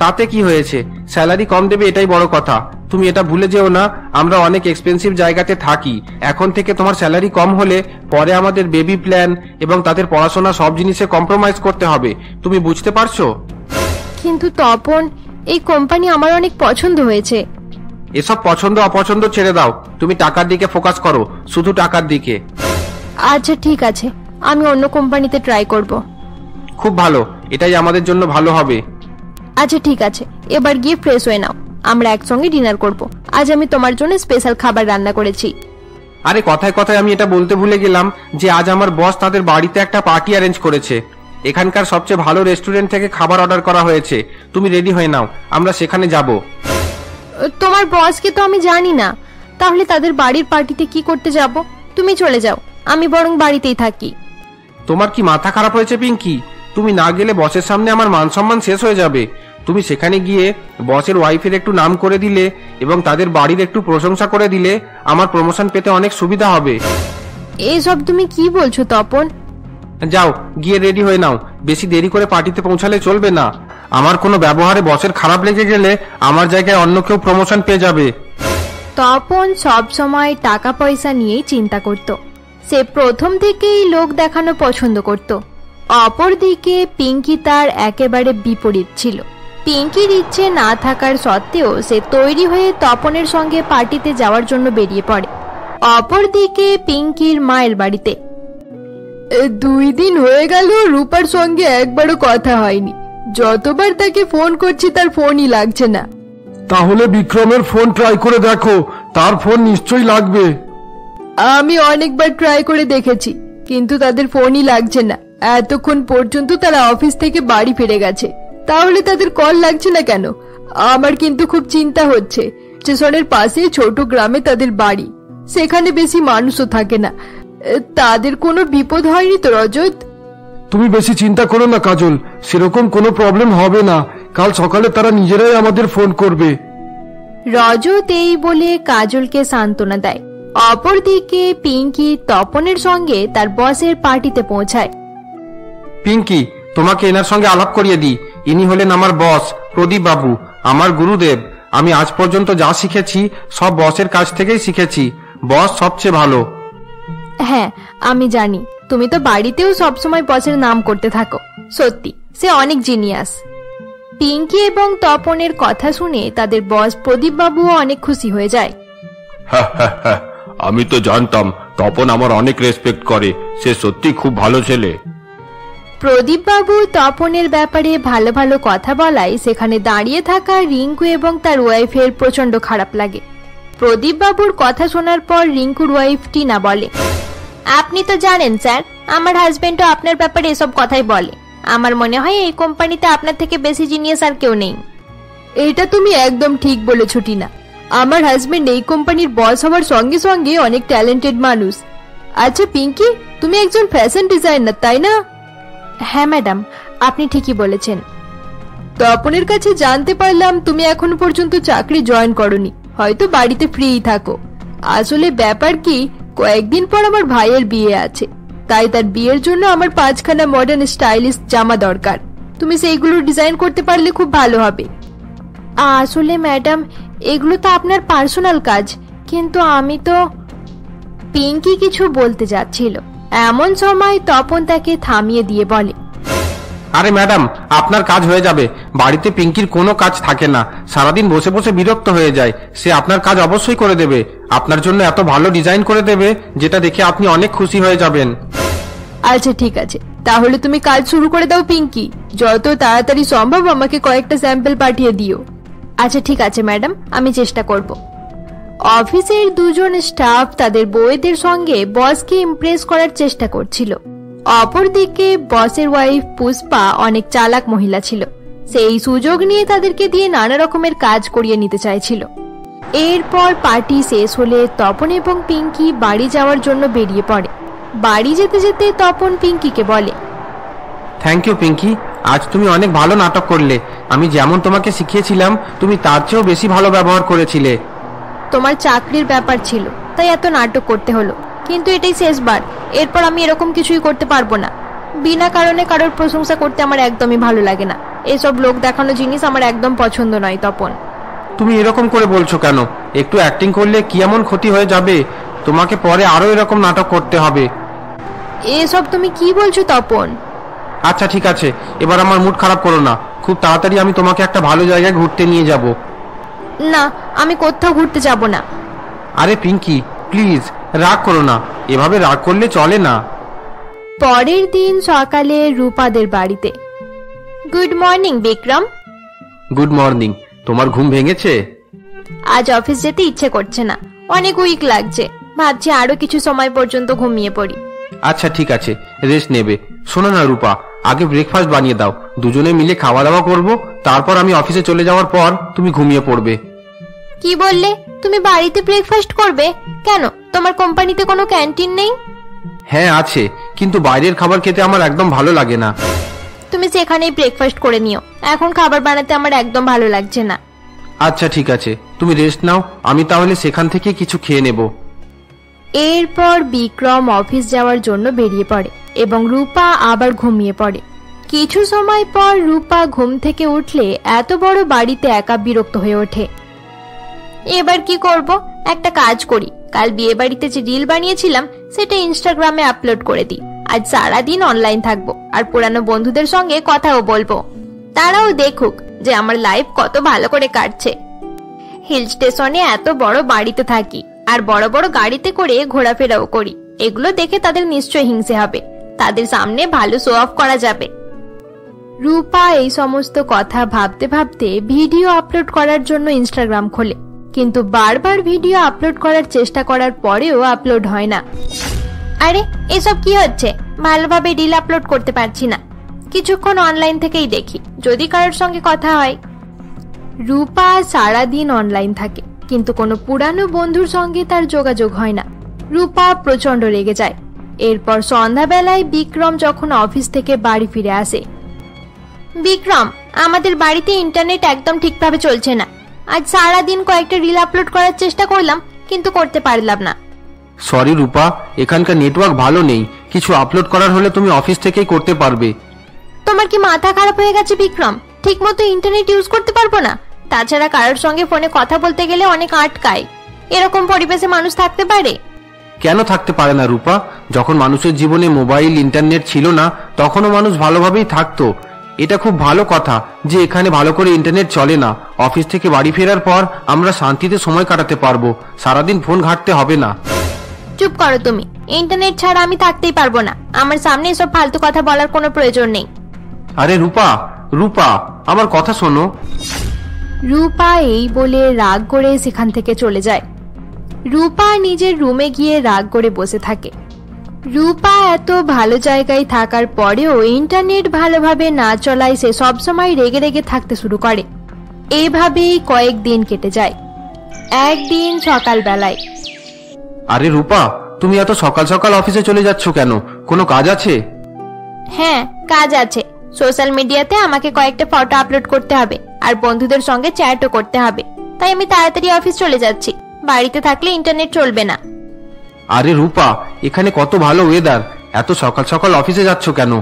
তাতে কি হয়েছে, স্যালারি কম দেবে এটাই বড় কথা। তুমি এটা ভুলে যেও না, আমরা অনেক এক্সপেন্সিভ জায়গাতে থাকি। এখন থেকে তোমার স্যালারি কম হলে পরে আমাদের বেবি প্ল্যান এবং তাদের পড়াশোনা সব জিনিসে কম্প্রোমাইজ করতে হবে। তুমি বুঝতে পারছো? কিন্তু তপন, এই কোম্পানি আমার অনেক পছন্দ হয়েছে। এসব পছন্দ অপছন্দ ছেড়ে দাও, তুমি টাকার দিকে ফোকাস করো, শুধু টাকার দিকে। আচ্ছা ঠিক আছে, আমি অন্য কোম্পানিতে ট্রাই করব। খুব ভালো, এটাই আমাদের জন্য ভালো হবে। আচ্ছা ঠিক আছে, এবার গিয়ে ফ্রেশ হয়ে নাও, আমরা একসঙ্গে ডিনার করব। আজ আমি তোমার জন্য স্পেশাল খাবার রান্না করেছি। আরে কথায় কথায় আমি এটা বলতে ভুলে গেলাম যে আজ আমার বস তাদের বাড়িতে একটা পার্টি অ্যারেঞ্জ করেছে। এখানকার সবচেয়ে ভালো রেস্টুরেন্ট থেকে খাবার অর্ডার করা হয়েছে। তুমি রেডি হয়ে নাও, আমরা সেখানে যাব। তোমার বসকে তো আমি জানি না, তাহলে তাদের বাড়ির পার্টিতে কি করতে যাব? তুমি চলে যাও, আমি বরং বাড়িতেই থাকি। তোমার কি মাথা খারাপ হয়েছে পিঙ্কি? তুমি না গেলে বসের সামনে আমার মান সম্মান শেষ হয়ে যাবে। তুমি সেখানে গিয়ে বসের ওয়াইফের একটু নাম করে দিলে এবং তাদের বাড়ির একটু প্রশংসা করে দিলে আমার প্রমোশন পেতে অনেক সুবিধা হবে। এসব তুমি কি বলছো তপন? যাও, গিয়ে রেডি হয়ে নাও, বেশি দেরি করে পার্টিতে পৌঁছালে চলবে না। আমার কোনো ব্যবহারে বসের খারাপ লেগে গেলে আমার জায়গায় অন্য কেউ প্রমোশন পেয়ে যাবে। তপন সব সময় টাকা পয়সা নিয়েই চিন্তা করত। সে প্রথম থেকেই লোক দেখানো পছন্দ করত। অপরদিকে পিঙ্কি তার একেবারে বিপরীত ছিল। পিঙ্কির ইচ্ছে না থাকার সত্ত্বেও সে তৈরি হয়ে তপনের সঙ্গে পার্টিতে যাওয়ার জন্য বেরিয়ে পড়ে। অপরদিকে পিঙ্কির মায়ের বাড়িতে 2 দিন হয়ে গেল রূপার সঙ্গে একবারও কথা হয়নি। যতবার তাকে ফোন করছি তার ফোনই লাগছে না। তাহলে বিক্রমের ফোন ট্রাই করে দেখো, তার ফোন নিশ্চয়ই লাগবে। আমি অনেকবার ট্রাই করে দেখেছি, কিন্তু তাদের ফোনই লাগছে না। এতক্ষণ পর্যন্ত তারা অফিস থেকে বাড়ি ফিরে গেছে, তাহলে তাদের কল লাগছে না কেন? আমার কিন্তু খুব চিন্তা হচ্ছে। স্টেশনের পাশে ছোট গ্রামে তাদের বাড়ি, সেখানে বেশি মানুষও থাকে না। তাদের কোনো বিপদ হয়নি তো রজত? তুমি বেশি চিন্তা করো না কাজল, সেরকম কোনো প্রবলেম হবে না। কাল সকালে তারা নিজেরাই আমাদের ফোন করবে। রজত এই বলে কাজলকে সান্ত্বনা দেয়। অপরদিকে পিঙ্কি তপনের সঙ্গে তার বসের পার্টিতে পৌঁছায়। পিঙ্কি, তোমাকে এনার সঙ্গে আলাপ করিয়ে দিই। ইনি হলেন আমার বস প্রদীপ বাবু, আমার গুরুদেব। আমি আজ পর্যন্ত যা শিখেছি সব বসের কাছ থেকেই শিখেছি। বস সবচেয়ে ভালো। হ্যাঁ, আমি জানি, তুমি তো বাড়িতেও সবসময় বসের নাম করতে থাকো। সত্যি, সে অনেক জিনিয়াস। পিঙ্কি এবং তপনের কথা শুনে তাদের বস প্রদীপ বাবুও অনেক খুশি হয়ে যায়। আমি তো জানতাম তপন আমার অনেক রেসপেক্ট করে, সে সত্যি খুব ভালো ছেলে। প্রদীপ বাবু তপনের ব্যাপারে ভালো ভালো কথা বলায় সেখানে দাঁড়িয়ে থাকা রিঙ্কু এবং তার ওয়াইফের প্রচন্ড খারাপ লাগে। প্রদীপ বাবুর কথা শোনার পর রিঙ্কুর ওয়াইফ টিনা বলে, আপনি তো জানেন স্যার, আমার হাজবেন্ডও আপনার ব্যাপারে এসব কথাই বলে। আমার মনে হয় এই কোম্পানিতে আপনার থেকে বেশি জিনিয়াস আর কেউ নেই। এটা তুমি একদম ঠিক বলেছ টিনা। আমার হাজবেন্ড এই কোম্পানির বস হওয়ার সঙ্গে সঙ্গে অনেক ট্যালেন্টেড মানুষ। আচ্ছা পিঙ্কি, তুমি একজন ফ্যাশন ডিজাইনার তাই না? হ্যাঁ ম্যাডাম, আপনি ঠিকই বলেছেন। তপনের কাছে জানতে পারলাম তুমি এখনো পর্যন্ত চাকরি জয়েন করনি, হয়তো বাড়িতে ফ্রিই থাকো। আসলে ব্যাপার কি, কয়েকদিন পর আমার ভাইয়ের বিয়ে আছে, তাই তার বিয়ের জন্য আমার 5খানা মডার্ন স্টাইলিশ জামা দরকার। তুমি সেইগুলো ডিজাইন করতে পারলে খুব ভালো হবে। আসলে ম্যাডাম, এগুলো তো আপনার পার্সোনাল কাজ, কিন্তু আমি তো... পিঙ্কি কিছু বলতে যাচ্ছিল, এমন সময় তপন তাকে থামিয়ে দিয়ে বলে, আরে ম্যাডাম, আপনার কাজ হয়ে যাবে। বাড়িতে পিঙ্কির কোনো কাজ থাকে না, সারাদিন বসে বসে বিরক্ত হয়ে যায়। সে আপনার কাজ অবশ্যই করে দেবে, আপনার জন্য এত ভালো ডিজাইন করে দেবে যেটা দেখে আপনি অনেক খুশি হয়ে যাবেন। আচ্ছা ঠিক আছে, তাহলে তুমি কাজ শুরু করে দাও পিঙ্কি। যত তাড়াতাড়ি সম্ভব আমাকে কয়েকটা স্যাম্পল পাঠিয়ে দিও। আচ্ছা ঠিক আছে ম্যাডাম, আমি চেষ্টা করব। অফিসের দুজন স্টাফ তাদের বউদের সঙ্গে বসকে ইমপ্রেস করার চেষ্টা করছিল। অপরদিকে বসের ওয়াইফ পুষ্পা অনেক চালাক মহিলা ছিল। সেই সুযোগ নিয়ে তাদেরকে দিয়ে নানা রকমের কাজ করিয়ে নিতে চাইছিল। এরপর পার্টি শেষ হলে তপন এবং পিঙ্কি বাড়ি যাওয়ার জন্য বেরিয়ে পড়ে। বাড়ি যেতে যেতে তপন পিঙ্কিকে বলে, থ্যাংক ইউ পিঙ্কি, আজ তুমি অনেক ভালো নাটক করলে। আমি যেমন তোমাকে শিখিয়েছিলাম তুমি তার চেয়েও বেশি ভালো ব্যবহার করেছিলে। তোমার চাকরির ব্যাপার ছিল তাই এত নাটক করতে হলো, কিন্তু এটাই শেষবার। এরপর আমি এরকম কিছুই করতে পারবো না। বিনা কারণে কারোর প্রশংসা করতে আমার একদমই ভালো লাগে না। এসব লোক দেখানো জিনিস আমার একদম পছন্দ নয় তপন। তুমি এরকম করে বলছো কেন? একটু অ্যাক্টিং করলে কি এমন ক্ষতি হয়ে যাবে? তোমাকে পরে আরো এরকম নাটক করতে হবে। এসব তুমি কি বলছো তপন? আচ্ছা ঠিক আছে, এবার আমার মুড খারাপ করো না। খুব তাড়াতাড়ি আমি তোমাকে একটা ভালো জায়গায় ঘুরতে নিয়ে যাব। না, আমি কোথাও ঘুরতে যাব না। আরে পিঙ্কি প্লিজ, রাগ করো না। এভাবে রাগ করলে চলে না। পরের দিন সকালে রূপাদের বাড়িতে। Good morning Vikram. Good morning. তোমার ঘুম ভেঙেছে? আজ অফিস যেতে ইচ্ছে করছে না, অনেক উইক লাগছে। ভাবছি আরো কিছু সময় পর্যন্ত ঘুমিয়ে পড়ি। আচ্ছা ঠিক আছে, রেস্ট নেবে। শোনো না রূপা, আগে ব্রেকফাস্ট বানিয়ে দাও, দুজনে মিলে খাওয়া দাওয়া করবো। তারপর আমি অফিসে চলে যাওয়ার পর তুমি ঘুমিয়ে পড়বে। কি বললে? তুমি বাড়িতে ব্রেকফাস্ট করবে? কেন, তোমার কোম্পানিতে কোনো ক্যান্টিন নেই? হ্যাঁ আছে, কিন্তু বাইরের খাবার খেতে আমার একদম ভালো লাগে না। তুমি সেখানেই ব্রেকফাস্ট করে নিও। এখন খাবার বানাতে আমার একদম ভালো লাগছে না। আচ্ছা ঠিক আছে, তুমি রেস্ট নাও, আমি তাহলে সেখান থেকে কিছু খেয়ে নেব। এরপর বিক্রম অফিস যাওয়ার জন্য বেরিয়ে পড়ে এবং রূপা আবার ঘুমিয়ে পড়ে। কিছু সময় পর রূপা ঘুম থেকে উঠলে এত বড় বাড়িতে একা বিরক্ত হয়ে ওঠে। এবার কি করব? একটা কাজ করি, কাল বিয়ে বাড়িতে যে রিল বানিয়েছিলাম সেটা ইনস্টাগ্রামে আপলোড করে দিই। আজ সারাদিন অনলাইন থাকবো আর পুরানো বন্ধুদের সঙ্গে কথাও বলবো। তারাও দেখুক যে আমার লাইফ কত ভালো করে কাটছে। হিল স্টেশনে এত বড় বাড়িতে থাকি আর বড় বড় গাড়িতে করে ঘোরাফেরাও করি। এগুলো দেখে তাদের নিশ্চয় হিংসে হবে, তাদের সামনে ভালো শো অফ করা যাবে। রূপা এই সমস্ত কথা ভাবতে ভাবতে ভিডিও আপলোড করার জন্য ইনস্টাগ্রাম খোলে, কিন্তু বারবার ভিডিও আপলোড করার চেষ্টা করার পরেও আপলোড হয় না। আরে এসব কি হচ্ছে? ভালোভাবে রিল আপলোড করতে পারছি না। কিছুক্ষণ অনলাইন থেকেই দেখি, যদি কারোর সঙ্গে কথা হয়। রূপা সারাদিন অনলাইন থাকে, কিন্তু কোনো পুরানো বন্ধুর সঙ্গে তার যোগাযোগ হয় না। রূপা প্রচন্ড রেগে যায়। এরপর সন্ধ্যাবেলায় বিক্রম যখন অফিস থেকে বাড়ি ফিরে আসে। বিক্রম, আমাদের বাড়িতে ইন্টারনেট একদম ঠিকভাবে চলছে না। আজ সারাদিন কয়েকটা রিল আপলোড করার চেষ্টা করলাম, কিন্তু করতে পারলাম না। সরি রূপা, এখানকার নেটওয়ার্ক ভালো নেই। কিছু আপলোড করার হলে তুমি অফিস থেকেই করতে পারবে। তোমার কি মাথা খারাপ হয়ে গেছে বিক্রম? ঠিক মতো ইন্টারনেট ইউজ করতে পারবো না? তাছাড়া কারোর সঙ্গে ফোনে কথা বলতে গেলে অনেক আটকায়। এরকম পরিবেশে মানুষ থাকতে পারে? কেন থাকতে পারে না রূপা? যখন মানুষের জীবনে মোবাইল ইন্টারনেট ছিল না তখনও মানুষ ভালোভাবেই থাকতো। এটা খুব ভালো কথা যে এখানে ভালো করে ইন্টারনেট চলে না। অফিস থেকে বাড়ি ফেরার পর আমরা শান্তিতে সময় কাটাতে পারবো, সারাদিন ফোন ঘাঁটতে হবে না। চুপ করো তুমি। ইন্টারনেট ছাড়া আমি থাকতেই পারবো না। আমার সামনে এসব ফালতু কথা বলার কোনো প্রয়োজন নেই। আরে রূপা, রূপা আমার কথা শোনো। রূপা এই বলে রাগ করে সেখান থেকে চলে যায়। রূপা নিজের রুমে গিয়ে রাগ করে বসে থাকে। রূপা এত ভালো জায়গায় থাকার পরেও ইন্টারনেট ভালোভাবে না চলায় সে সবসময় রেগে রেগে থাকতে শুরু করে। এভাবেই কয়েকদিন কেটে যায়। একদিন সকালবেলায়। আরে রূপা, তুমি এত সকাল সকাল অফিসে চলে যাচ্ছ কেন? কোনো কাজ আছে? হ্যাঁ, কাজ আছে। সোশ্যাল মিডিয়াতে আমাকে কয়েকটা ফটো আপলোড করতে হবে আর বন্ধুদের সঙ্গে চ্যাটও করতে হবে, তাই আমি তাড়াতাড়ি অফিস চলে যাচ্ছি। বাড়িতে থাকলে ইন্টারনেট চলবে না। আরে রূপা, এখানে কত ভালো ওয়েদার, এত সকাল সকাল অফিসে যাচ্ছ কেন?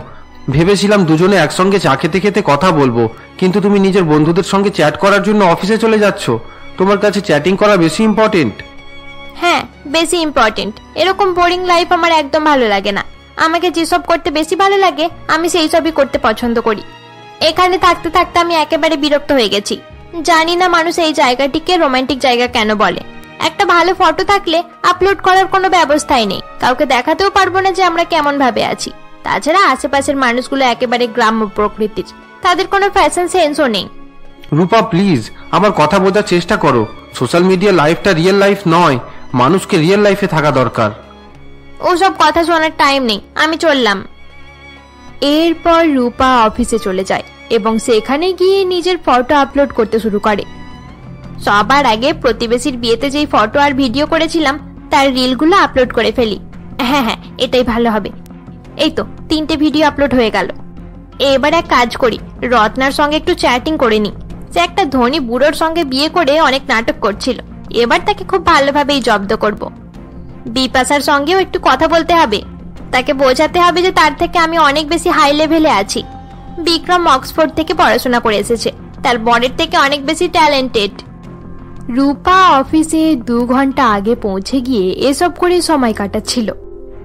ভেবেছিলাম দুজনে একসঙ্গে চা খেতে খেতে কথা বলবো, কিন্তু তুমি নিজের বন্ধুদের সঙ্গে চ্যাট করার জন্য অফিসে চলে যাচ্ছ। তোমার কাছে চ্যাটিং করা বেশি ইম্পর্টেন্ট? হ্যাঁ, বেশি ইম্পর্টেন্ট। এরকম বোরিং লাইফ আমার একদম ভালো লাগে না। আমাকে যেসব করতে বেশি ভালো লাগে আমি সেই সবই করতে পছন্দ করি। এখানে থাকতে থাকতে আমি একেবারে বিরক্ত হয়ে গেছি। জানি না মানুষ এই জায়গাটিকে রোমান্টিক জায়গা কেন বলে। একটা ভালো ফটো থাকলে আপলোড করার কোনো ব্যবস্থাই নেই, কাউকে দেখাতেও পারবো না যে আমরা কেমন ভাবে আছি। তাছাড়া আশেপাশের মানুষগুলো একেবারে গ্রাম্য প্রকৃতির, তাদের কোনো ফ্যাশন সেন্সও নেই। রূপা প্লিজ, আমার কথা বোঝার চেষ্টা করো। সোশ্যাল মিডিয়া লাইফটা রিয়েল লাইফ নয়, মানুষকে রিয়েল লাইফে থাকা দরকার। ওসব কথা শোনার টাইম নেই, আমি চললাম। এরপর রূপা অফিসে চলে যায় এবং সেখানে গিয়ে নিজের ফটো আপলোড করতে শুরু করে। সবার আগে প্রতিবেশীর বিয়েতে যেই ফটো আর ভিডিও করেছিলাম তার রিলগুলো আপলোড করে ফেলি। হ্যাঁ হ্যাঁ, এটাই ভালো হবে। এই তো 3টে ভিডিও আপলোড হয়ে গেল। এবার এক কাজ করি, রত্নার সঙ্গে একটু চ্যাটিং করে নি। সে একটা ধনী বুড়োর সঙ্গে বিয়ে করে অনেক নাটক করছিল, এবার তাকে খুব ভালোভাবেই জব্দ করব। বিপাশার সঙ্গেও একটু কথা বলতে হবে। তাকে বোঝাতে হবে যে তার থেকে আমি অনেক বেশি হাই লেভেলে আছি। বিক্রম অক্সফোর্ড থেকে পড়াশোনা করে এসেছে, তার বরের থেকে অনেক বেশি ট্যালেন্টেড। রূপা অফিসে 2 ঘন্টা আগে পৌঁছে গিয়ে এসব করে সময় কাটাচ্ছিল।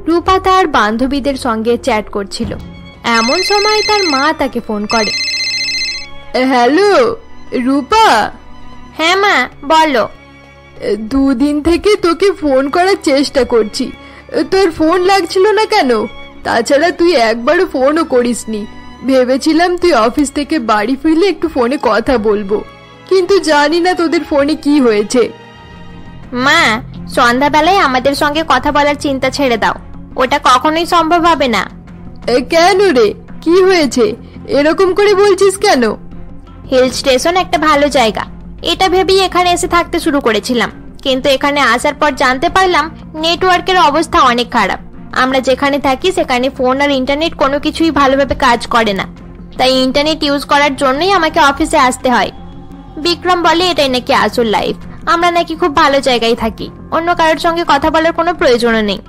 রূপা তার বান্ধবীদের সঙ্গে চ্যাট করছিল, এমন সময় তার মা তাকে ফোন করে। হ্যালো রূপা। হ্যাঁ মা, বলো। 2 দিন থেকে তোকে ফোন করার চেষ্টা করছি, তোর ফোন লাগছিল না কেন? তাছাড়া তুই একবারও ফোনও করিসনি। ভেবেছিলাম তুই অফিস থেকে বাড়ি ফিরলে একটু ফোনে কথা বলবো, কিন্তু জানি না তোদের ফোনে কি হয়েছে। মা, সন্ধ্যাবেলায় আমাদের সঙ্গে কথা বলার চিন্তা ছেড়ে দাও, ওটা কখনোই সম্ভব হবে না। কেন রে, কি হয়েছে? এরকম করে বলছিস কেন? হিল স্টেশন একটা ভালো জায়গা, এটা ভেবেই এখানে এসে থাকতে শুরু করেছিলাম, কিন্তু এখানে আসার পর জানতে পারলাম নেটওয়ার্কের অবস্থা অনেক খারাপ। আমরা যেখানে থাকি সেখানে ফোন আর ইন্টারনেট কোনো কিছুই ভালোভাবে কাজ করে না, তাই ইন্টারনেট ইউজ করার জন্যই আমাকে অফিসে আসতে হয়। বিক্রম বলে এটাই নাকি আসল লাইফ, আমরা নাকি খুব ভালো জায়গায় থাকি, অন্য কারোর সঙ্গে কথা বলার কোনো প্রয়োজনও নেই।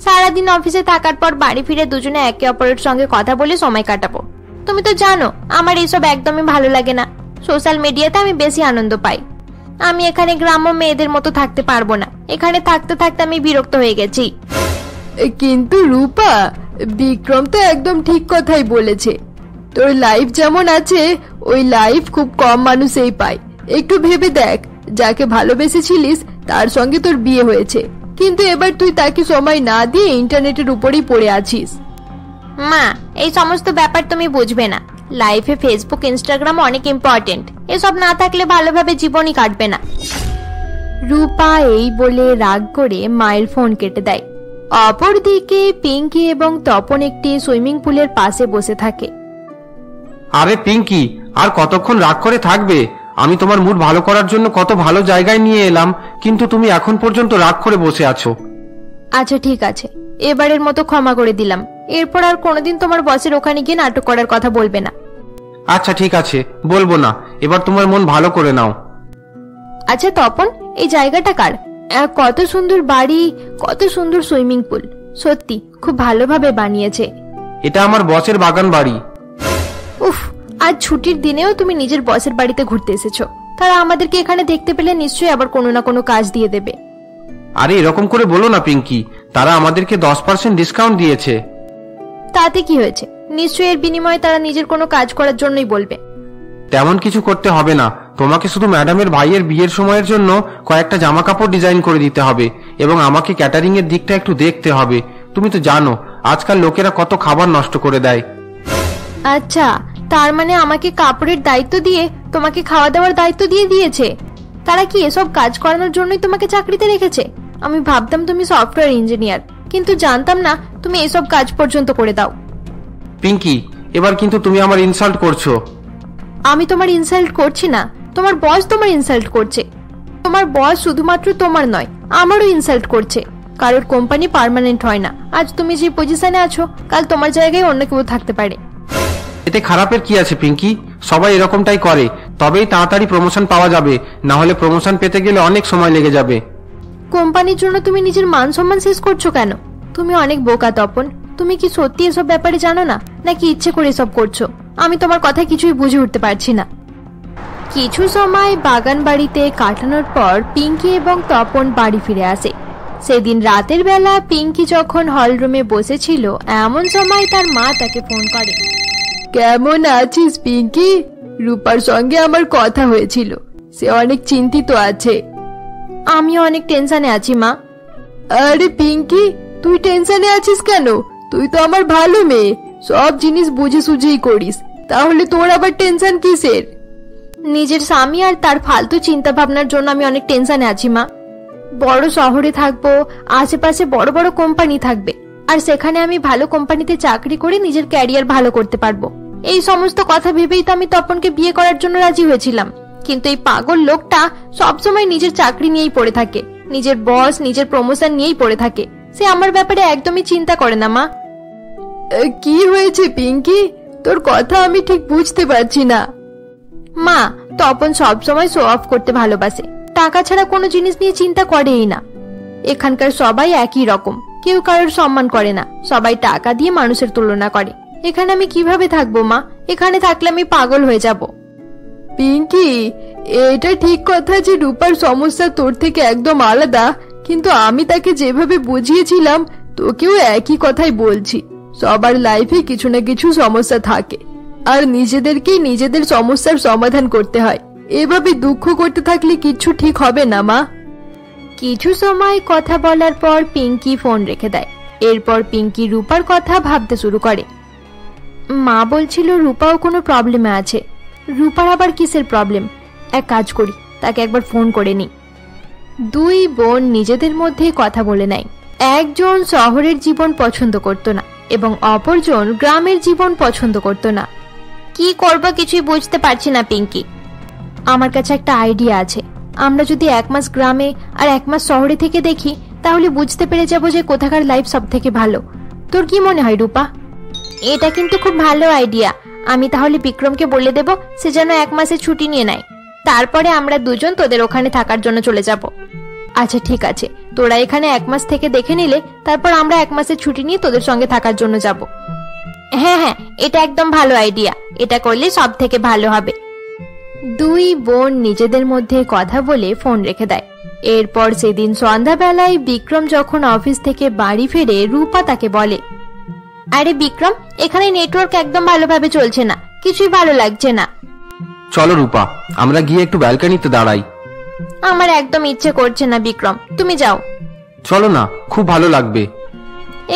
সারাদিন অফিসে থাকার পর বাড়ি ফিরে দুজনে একে অপরের সঙ্গে কথা বলে সময় কাটাবো। তুমি তো জানো আমার এইসব একদমই ভালো লাগে না, সোশ্যাল মিডিয়াতে আমি বেশি আনন্দ পাই। আমি এখানে গ্রাম্য মেয়েদের মতো থাকতে পারবো না, এখানে থাকতে থাকতে আমি বিরক্ত হয়ে গেছি। কিন্তু রূপা, বিক্রম তো একদম ঠিক কথাই বলেছে। তোর লাইফ যেমন আছে ওই লাইফ খুব কম মানুষই পায়। একটু ভেবে দেখ, যাকে ভালোবেসেছিলিস তার সঙ্গে তোর বিয়ে হয়েছে, কিন্তু এবার তুই তাকে সময় না দিয়ে ইন্টারনেটের উপরেই পড়ে আছিস। মা, এই সমস্ত ব্যাপার তুমি বুঝবে না। লাইফে ফেসবুক ইনস্টাগ্রাম অনেক ইম্পর্টেন্ট, এসব না থাকলে ভালোভাবে জীবনই কাটবে না। রূপা এই বলে রাগ করে মায়ের ফোন কেটে দেয়। অপরদিকে পিঙ্কি এবং তপন একটি সুইমিং পুলের পাশে বসে থাকে। আরে পিঙ্কি, আর কতক্ষণ রাগ করে থাকবে? আমি তোমার মুড ভালো করার জন্য কত ভালো জায়গায় নিয়ে এলাম, কিন্তু তুমি এখন পর্যন্ত রাগ করে বসে আছো। আচ্ছা ঠিক আছে, এবারের মতো ক্ষমা করে দিলাম। এরপর আর কোনোদিন তোমার বসের ওখানে গিয়ে নাটক করার কথা বলবে না। আচ্ছা ঠিক আছে, বলবো না। এবার তোমার মন ভালো করে নাও। আচ্ছা তপন, এই জায়গাটা কার? কত সুন্দর বাড়ি, কত সুন্দর সুইমিং পুল, সত্যি খুব ভালোভাবে বানিয়েছে। এটা আমার বসের বাগান বাড়ি। উফ, আজ ছুটির দিনেও তুমি নিজের বসের বাড়িতে ঘুরতে এসেছো। তারা আমাদেরকে এখানে দেখতে পেলে নিশ্চয়ই আবার কোনো না কোনো কাজ দিয়ে দেবে। আরে এরকম করে বলো না পিঙ্কি, তারা আমাদেরকে 10% ডিসকাউন্ট দিয়েছে। তাতে কি হয়েছে? নিশ্চয়ই এর বিনিময়ে তারা নিজের কোনো কাজ করার জন্যই বলবে। তেমন কিছু করতে হবে না, তোমাকে শুধু ম্যাডামের ভাইয়ের বিয়ের সময়ের জন্য কয়েকটা জামা কাপড় ডিজাইন করে দিতে হবে, এবং আমাকে ক্যাটারিং এর দিকটা একটু দেখতে হবে। তুমি তো জানো আজকাল লোকেরা কত খাবার নষ্ট করে দেয়। আচ্ছা, তার মানে আমাকে কাপড়ের দায়িত্ব দিয়ে তোমাকে খাওয়া দাওয়ার দায়িত্ব দিয়ে দিয়েছে? তারা কি এসব কাজ করানোর জন্যই তোমাকে চাকরিতে রেখেছে? আমি ভাবতাম তুমি সফটওয়্যার ইঞ্জিনিয়ার, কিন্তু জানতাম না তুমি এসব কাজ পর্যন্ত করে দাও। পিঙ্কি, এবার কিন্তু তুমি আমার ইনসাল্ট করছো। আমি তোমার ইনসাল্ট করছি না, তোমার বস তোমার ইনসাল্ট করছে। তোমার বস শুধুমাত্র তোমার নয়, আমারও ইনসাল্ট করছে। কারোর কোম্পানি পার্মানেন্ট হয় না। আজ তুমি যে পজিশনে আছো, কাল তোমার জায়গায় অন্য কেউ থাকতে পারে। এতে খারাপের কি আছে পিঙ্কি? সবাই এরকমটাই করে, তবেই তাড়াতাড়ি প্রমোশন পাওয়া যাবে, না হলে প্রমোশন পেতে গেলে অনেক সময় লেগে যাবে। কোম্পানির জন্য তুমি নিজের মান সম্মান শেষ করছো কেন? তুমি অনেক বোকা তপন। তুমি কি সত্যি এসব ব্যাপারে জানো না, নাকি ইচ্ছে করে এসব করছো? আমি তোমার কথা কিছুই বুঝে উঠতে পারছি না। কিছু সময় বাগান বাড়িতে কাটানোর পর পিঙ্কি এবং তপন বাড়ি ফিরে আসে। সেদিন রাতের বেলা পিঙ্কি যখন হলরুমে বসেছিল, এমন সময় তার মা তাকে ফোন করে। কেমন আছিস পিঙ্কি? রূপার সঙ্গে আমার কথা হয়েছিল, সে অনেক চিন্তিত আছে। আমি অনেক টেনশনে আছি মা। আরে পিঙ্কি, তুই টেনশনে আছিস কেন? তুই তো আমার ভালো মেয়ে, সব জিনিস বুঝে সুঝেই করিস, তাহলে তোর আবার টেনশন কিসের? নিজের স্বামী আর তার ফালতু চিন্তা ভাবনার জন্য আমি অনেক টেনশনে আছি মা। বড় শহরে থাকবো, আশেপাশে বড় বড় কোম্পানি থাকবে, আর সেখানে আমি ভালো কোম্পানিতে চাকরি করে নিজের ক্যারিয়ার ভালো করতে পারবো। এই সমস্ত কথা ভেবেই তো আমি তপনকে বিয়ে করার জন্য রাজি হয়েছিলাম। কিন্তু এই পাগল লোকটা সবসময় নিজের চাকরি নিয়েই পড়ে থাকে, নিজের বস, নিজের প্রমোশন নিয়েই পড়ে থাকে। সে আমার ব্যাপারে একদমই চিন্তা করে না মা। কি হয়েছে পিঙ্কি? তোর কথা আমি ঠিক বুঝতে পারছি না। মা, তপন সবসময় শো অফ করতে ভালোবাসে, টাকা ছাড়া কোনো জিনিস নিয়ে চিন্তা করেই না। এখানকার সবাই একই রকম, কেউ কারোর সম্মান করে না, সবাই টাকা দিয়ে মানুষের তুলনা করে। এখানে আমি কিভাবে থাকবো মা? এখানে থাকলে আমি পাগল হয়ে যাব। পিঙ্কি, এটা ঠিক কথা যে রূপার সমস্যা তোর থেকে একদম আলাদা, কিন্তু আমি তাকে যেভাবে বুঝিয়েছিলাম তোকেও একই কথাই বলছি। সবার লাইফে কিছু না কিছু সমস্যা থাকে, আর নিজেদেরকেই নিজেদের সমস্যার সমাধান করতে হয়। এভাবে দুঃখ করতে থাকলে কিচ্ছু ঠিক হবে না মা। কিছু সময় কথা বলার পর পিঙ্কি ফোন রেখে দেয়। এরপর পিঙ্কি রূপার কথা ভাবতে শুরু করে। মা বলছিল রূপাও কোনো প্রবলেমে আছে। রূপার আবার কিসের প্রবলেম? এক কাজ করি, তাকে একবার ফোন করে নি। দুই বোন নিজেদের মধ্যে কথা বলে নেয়। একজন শহরের জীবন পছন্দ করত না এবং অপরজন গ্রামের জীবন পছন্দ করত না। কি করব কিছুই বুঝতে পারছি না পিঙ্কি। আমার কাছে একটা আইডিয়া আছে। আমরা যদি 1 মাস গ্রামে আর 1 মাস শহরে থেকে দেখি, তাহলে বুঝতে পেরে যাব যে কোথাকার লাইফ সব থেকে ভালো। তোর কি মনে হয় রূপা? এটা কিন্তু খুব ভালো আইডিয়া। আমি তাহলে বিক্রমকে বলে দেব সে যেন 1 মাসের ছুটি নিয়ে নেয়। তারপরে আমরা দুজন তোদের ওখানে থাকার জন্য চলে যাব। আচ্ছা ঠিক আছে, তোরা এখানে 1 মাস থেকে দেখে নিলে তারপর আমরা 1 মাসের ছুটি নিয়ে তোদের সঙ্গে থাকার জন্য যাব। হ্যাঁ হ্যাঁ, এটা একদম ভালো আইডিয়া। এটা করলে সব থেকে ভালো হবে। দুই বোন নিজেদের মধ্যে কথা বলে ফোন রেখে দেয়। এরপর সেদিন সন্ধ্যাবেলায় বিক্রম যখন অফিস থেকে বাড়ি ফেরে, রূপা তাকে বলে, আরে বিক্রম, এখানে নেটওয়ার্ক একদম ভালোভাবে চলছে না, কিছুই ভালো লাগছে না। চলো রূপা, আমরা গিয়ে একটু ব্যালকনিতে দাঁড়াই। আমার একদম ইচ্ছে করছে না বিক্রম, তুমি যাও। চলো না, খুব ভালো লাগবে।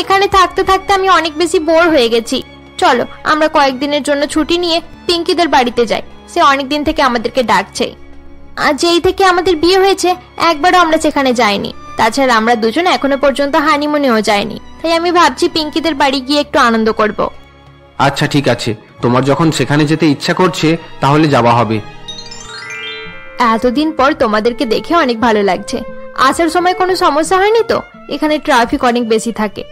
এখানে থাকতে থাকতে আমি অনেক বেশি বোর হয়ে গেছি। চলো আমরা কয়েকদিনের জন্য ছুটি নিয়ে পিঙ্কিদের বাড়িতে যাই। সে অনেকদিন থেকে আমাদেরকে ডাকছে। আর যেই থেকে আমাদের বিয়ে হয়েছে একবারও আমরা সেখানে যাইনি। তাছাড়া আমরা দুজন এখনো পর্যন্ত হানিমুনেও যাইনি। তাই আমি ভাবছি পিঙ্কিদের বাড়ি গিয়ে একটু আনন্দ করব। আচ্ছা ঠিক আছে, তোমার যখন সেখানে যেতে ইচ্ছা করছে তাহলে যাওয়া হবে। এতদিন পর তোমাদেরকে দেখে অনেক ভালো লাগছে। আসার সময় কোনো সমস্যা হয়নি তো? এখানে ট্রাফিক অনেক বেশি থাকে।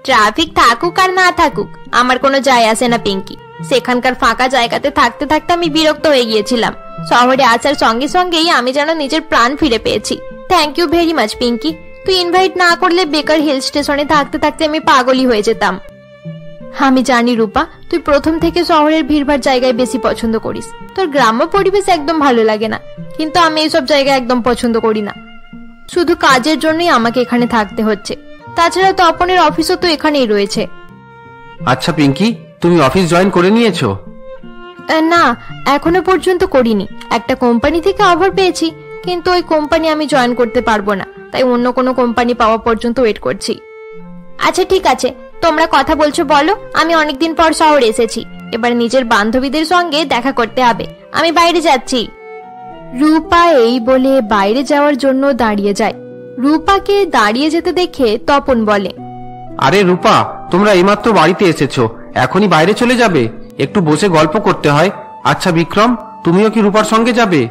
ট্রাফিক থাকুক আর না থাকুক আমার কোনো যায় আসে না পিঙ্কি। সেখানকার ফাঁকা জায়গাতে থাকতে থাকতে আমি বিরক্ত হয়ে গিয়েছিলাম। শহরে আসার সঙ্গে সঙ্গেই আমি যেন নিজের প্রাণ ফিরে পেয়েছি। Thank you very much Pinky. তুই ইনভাইট না করলে বেকার হিল স্টেশনে থাকতে থাকতে আমি পাগলই হয়ে যেতাম। আমি জানি রূপা, তুই প্রথম থেকে শহরের ভিড়ভাড় জায়গায় বেশি পছন্দ করিস। তোর গ্রাম্য পরিবেশ একদম ভালো লাগে না, কিন্তু আমি এইসব জায়গা একদম পছন্দ করি না। শুধু কাজের জন্যই আমাকে এখানে থাকতে হচ্ছে। তাছাড়া তপনের অফিসও তো এখানেই রয়েছে। আচ্ছা পিঙ্কি, তুমি অফিস জয়েন করে নিয়েছো? না, এখনো পর্যন্ত করিনি। একটা কোম্পানি থেকে অফার পেয়েছি, কিন্তু ওই কোম্পানি আমি জয়েন করতে পারবো না। তাই অন্য কোনো কোম্পানি পাওয়া পর্যন্ত ওয়েট করছি। আচ্ছা ঠিক আছে, তোমরা কথা বলছো বলো। আমি অনেকদিন পর শহরে এসেছি, এবার নিজের বান্ধবীদের সঙ্গে দেখা করতে হবে। আমি বাইরে যাচ্ছি। রূপা এই বলে বাইরে যাওয়ার জন্য দাঁড়িয়ে যায়। রূপাকে দাঁড়িয়ে যেতে দেখে তপন বলে, আরে রূপা, তোমরা এইমাত্র বাড়িতে এসেছো, এখনই বাইরে চলে যাবে? একটু বসে গল্প করতে হয়। আচ্ছা বিক্রম, তুমিও কি রূপার সঙ্গে যাবে?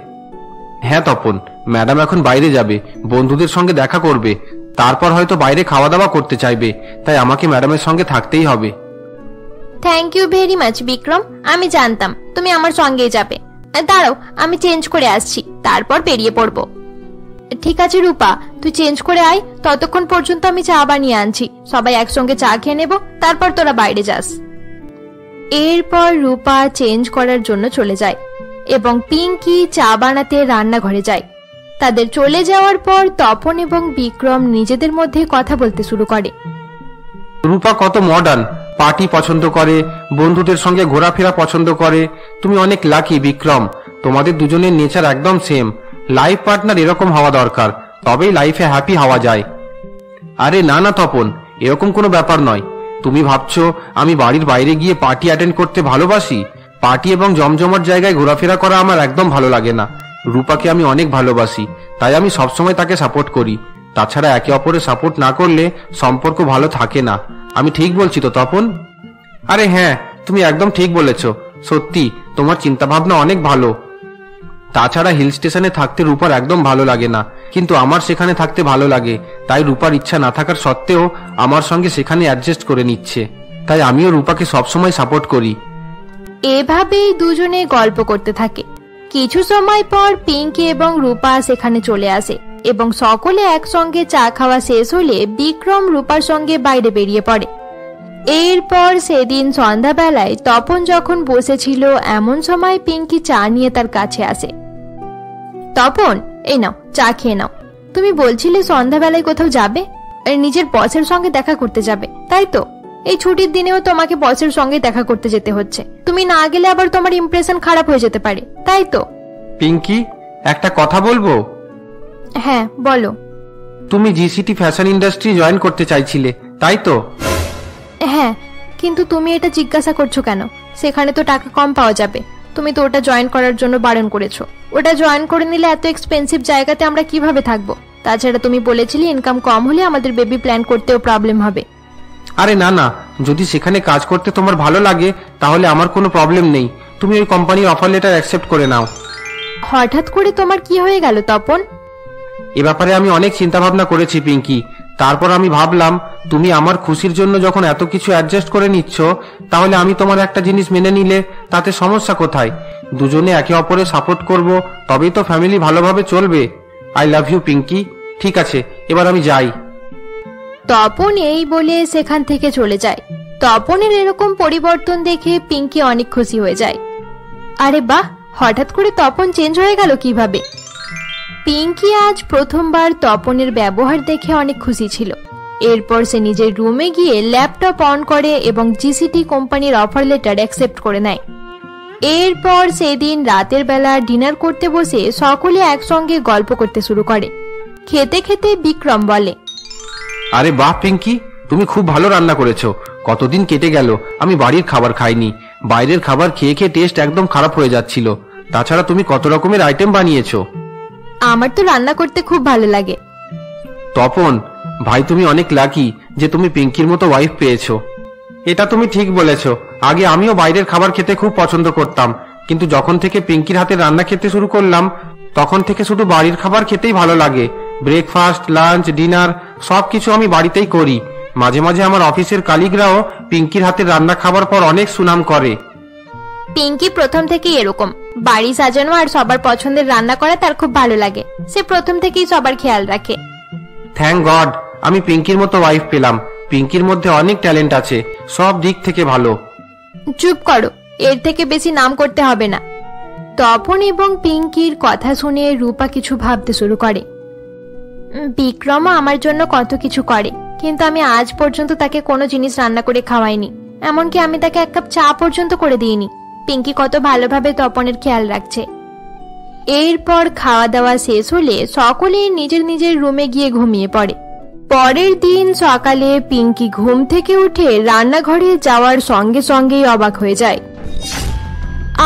হ্যাঁ তপন, ম্যাডাম এখন বাইরে যাবে, বন্ধুদের সঙ্গে দেখা করবে, তারপর হয়তো বাইরে খাওয়া দাওয়া করতে চাইবে, তাই আমাকে ম্যাডামের সঙ্গে থাকতেই হবে। Thank you very much Vikram. আমি জানতাম তুমি আমার সঙ্গেই যাবে। দাঁড়াও, আমি চেঞ্জ করে আসছি, তারপর বেরিয়ে পড়বো। ঠিক আছে রূপা, তুই চেঞ্জ করে আয়। ততক্ষণ পর্যন্ত আমি চা বানিয়ে আনছি, সবাই একসঙ্গে চা খেয়ে নেব, তারপর তোরা বাইরে যাস। এরপর রূপা চেঞ্জ করার জন্য চলে যায় এবং পিঙ্কি চা বানাতে রান্নাঘরে যায়। তাদের চলে যাওয়ার পর তপন এবং বিক্রম নিজেদের মধ্যে কথা বলতে শুরু করে। রূপা কত মডার্ন, পার্টি পছন্দ করে, বন্ধুদের সঙ্গে ঘোরাফেরা পছন্দ করে। তুমি অনেক লাকি বিক্রম, তোমাদের দুজনের নেচার একদম সেম। লাইফ পার্টনার এরকম হওয়া দরকার, তবেই লাইফে হ্যাপি হওয়া যায়। আরে না না তপন, এরকম কোনো ব্যাপার নয়। তুমি ভাবছো আমি বাড়ির বাইরে গিয়ে পার্টি অ্যাটেন্ড করতে ভালোবাসি? পার্টি এবং জমজমাট জায়গায় ঘোরাফেরা করা আমার একদম ভালো লাগে না। রূপাকে আমি অনেক ভালোবাসি, তাই আমি সবসময় তাকে সাপোর্ট করি। তাছাড়া একে অপরের সাপোর্ট না করলে সম্পর্ক ভালো থাকে না। আমি ঠিক বলছি তো তপন? আরে হ্যাঁ, তুমি একদম ঠিক বলেছো। সত্যি তোমার চিন্তা ভাবনা অনেক ভালো। তাছাড়া হিল স্টেশনে থাকতে রূপার একদম ভালো লাগে না, কিন্তু আমার সেখানে থাকতে ভালো লাগে। তাই রূপার ইচ্ছা না থাকার সত্ত্বেও আমার সঙ্গে সেখানে অ্যাডজাস্ট করে নিচ্ছে, তাই আমিও রূপাকে সবসময় সাপোর্ট করি। এভাবেই দুজনে গল্প করতে থাকে। কিছু সময় পর পিঙ্কি এবং রূপা সেখানে চলে আসে এবং সকলে একসঙ্গে চা খাওয়া শেষ হলে বিক্রম রূপার সঙ্গে বাইরে বেরিয়ে পড়ে। এরপর সেদিন সন্ধ্যাবেলায় তপন যখন বসেছিল এমন সময় পিঙ্কি চা নিয়ে তার কাছে আসে। তপন, এই নাও চা খেয়ে নাও। তুমি বলছিলে সন্ধ্যাবেলায় কোথাও যাবে, নিজের বসের সঙ্গে দেখা করতে যাবে, তাই তো? এই ছুটির দিনেও তোমাকে বসের সঙ্গে দেখা করতে যেতে হচ্ছে। তুমি না গেলে আবার তোমার ইমপ্রেশন খারাপ হয়ে যেতে পারে, তাই তো? পিঙ্কি, একটা কথা বলবো? হ্যাঁ, বলো। তুমি জিসিটি ফ্যাশন ইন্ডাস্ট্রি জয়েন করতে চাইছিলে, তাই তো? হ্যাঁ, কিন্তু তুমি এটা জিজ্ঞাসা করছো কেন? সেখানে তো টাকা কম পাওয়া যাবে। তুমি তো ওটা জয়েন করার জন্য বারণ করেছো। ওটা জয়েন করে নিলে এত এক্সপেন্সিভ জায়গাতে আমরা কিভাবে থাকবো? তাছাড়া তুমি বলেছিলে ইনকাম কম হলে আমাদের বেবি প্ল্যান করতেও প্রবলেম হবে। আরে না না, যদি সেখানে কাজ করতে তোমার ভালো লাগে তাহলে আমার কোনো প্রবলেম নেই। তুমি ওই কোম্পানির অফার লেটার অ্যাকসেপ্ট করে নাও। হঠাৎ করে তোমার কি হয়ে গেল তপন? এ ব্যাপারে আমি অনেক চিন্তা ভাবনা করেছি পিঙ্কি। তারপর আমি ভাবলাম তুমি আমার খুশির জন্য যখন এত কিছু অ্যাডজাস্ট করে নিচ্ছ, তাহলে আমি তোমার একটা জিনিস মেনে নিলে তাতে সমস্যা কোথায়? দুজনে একে অপরের সাপোর্ট করব, তবেই তো ফ্যামিলি ভালোভাবে চলবে। I love you Pinky. ঠিক আছে, এবার আমি যাই। তপন এই বলে সেখান থেকে চলে যায়। তপনের এরকম পরিবর্তন দেখে পিঙ্কি অনেক খুশি হয়ে যায়। আরে বাহ, হঠাৎ করে তপন চেঞ্জ হয়ে গেল কিভাবে? পিঙ্কি আজ প্রথমবার তপনের ব্যবহার দেখে অনেক খুশি ছিল। এরপর সে নিজের রুমে গিয়ে ল্যাপটপ অন করে এবং জিসিটি কোম্পানির অফার লেটার অ্যাকসেপ্ট করে নেয়। এরপর সেদিন রাতের বেলা ডিনার করতে বসে সকলে একসঙ্গে গল্প করতে শুরু করে। খেতে খেতে বিক্রম বলে, আরে বাহ পিঙ্কি, তুমি খুব ভালো রান্না করেছো। কতদিন কেটে গেল আমি বাড়ির খাবার খাইনি। বাইরের খাবার খেয়ে খেয়ে টেস্ট একদম খারাপ হয়ে যাচ্ছিল। তাছাড়া তুমি কত রকমের আইটেম বানিয়েছো। আমার তো রান্না করতে খুব ভালো লাগে। তপন ভাই, তুমি অনেক লাকি যে তুমি পিঙ্কির মতো ওয়াইফ পেয়েছো। এটা তুমি ঠিক বলেছো। আগে আমিও বাইরের খাবার খেতে খুব পছন্দ করতাম, কিন্তু যখন থেকে পিঙ্কির হাতে রান্না খেতে শুরু করলাম তখন থেকে শুধু বাড়ির খাবার খেতেই ভালো লাগে। ব্রেকফাস্ট, লাঞ্চ, ডিনার সবকিছু আমি বাড়িতেই করি। মাঝে মাঝে আমার অফিসের কালিগরাও পিঙ্কির হাতের রান্না খাবার পর অনেক সুনাম করে। পিঙ্কি প্রথম থেকেই এরকম, বাড়ি সাজানো আর সবার পছন্দের রান্না করা তার খুব ভালো লাগে। সে প্রথম থেকেই সবার খেয়াল রাখে। থ্যাংক গড আমি পিঙ্কির মতো ওয়াইফ পেলাম। পিঙ্কির মধ্যে অনেক ট্যালেন্ট আছে, সব দিক থেকে ভালো। চুপ করো, এর থেকে বেশি নাম করতে হবে না। তপন এবং পিঙ্কির কথা শুনে রূপা কিছু ভাবতে শুরু করে। বিক্রমও আমার জন্য কত কিছু করে, কিন্তু আমি আজ পর্যন্ত তাকে কোনো জিনিস রান্না করে খাওয়াইনি। এমনকি আমি তাকে এক কাপ চা পর্যন্ত করে দিইনি। পিঙ্কি কত ভালোভাবে তপনের খেয়াল রাখছে। এরপর খাওয়া দাওয়া শেষ হলে সকলে নিজের নিজের রুমে গিয়ে ঘুমিয়ে পড়ে। পরের দিন সকালে পিঙ্কি ঘুম থেকে উঠে রান্নাঘরে যাওয়ার সঙ্গে সঙ্গেই অবাক হয়ে যায়।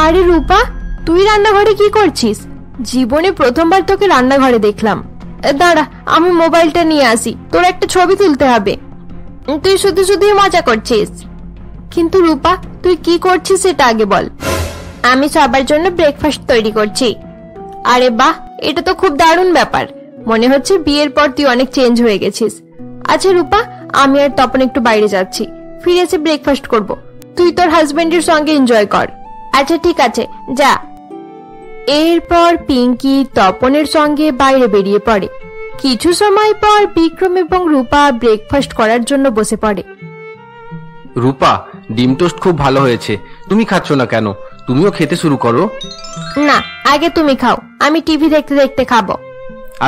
আরে রূপা, তুই রান্নাঘরে কি করছিস? জীবনে প্রথমবার তোকে রান্নাঘরে দেখলাম। দাঁড়া, আমি মোবাইলটা নিয়ে আসি, তোর একটা ছবি তুলতে হবে। তুই শুধু শুধুই মজা করছিস। কিন্তু রূপা, তুই কি করছিস সেটা আগে বল। আমি সবার জন্য ব্রেকফাস্ট তৈরি করছি। আরে বাহ, এটা তো খুব দারুণ ব্যাপার। মনে হচ্ছে বিয়ের পর তুই অনেক চেঞ্জ হয়ে গেছিস। আচ্ছা রূপা, আমি আর তপন একটু বাইরে যাচ্ছি, ফিরে এসে ব্রেকফাস্ট করব। তুই তোর হাজবেন্ডের সঙ্গে এনজয় কর। আচ্ছা ঠিক আছে, যা। এরপর পিঙ্কি তপনের সঙ্গে বাইরে বেরিয়ে পড়ে। কিছু সময় পর বিক্রম এবং রূপা ব্রেকফাস্ট করার জন্য বসে পড়ে। রূপা, ডিম টোস্ট খুব ভালো হয়েছে। তুমি খাচ্ছ না কেন? তুমিও খেতে শুরু করো। না, আগে তুমি খাও, আমি টিভি দেখতে দেখতে খাবো।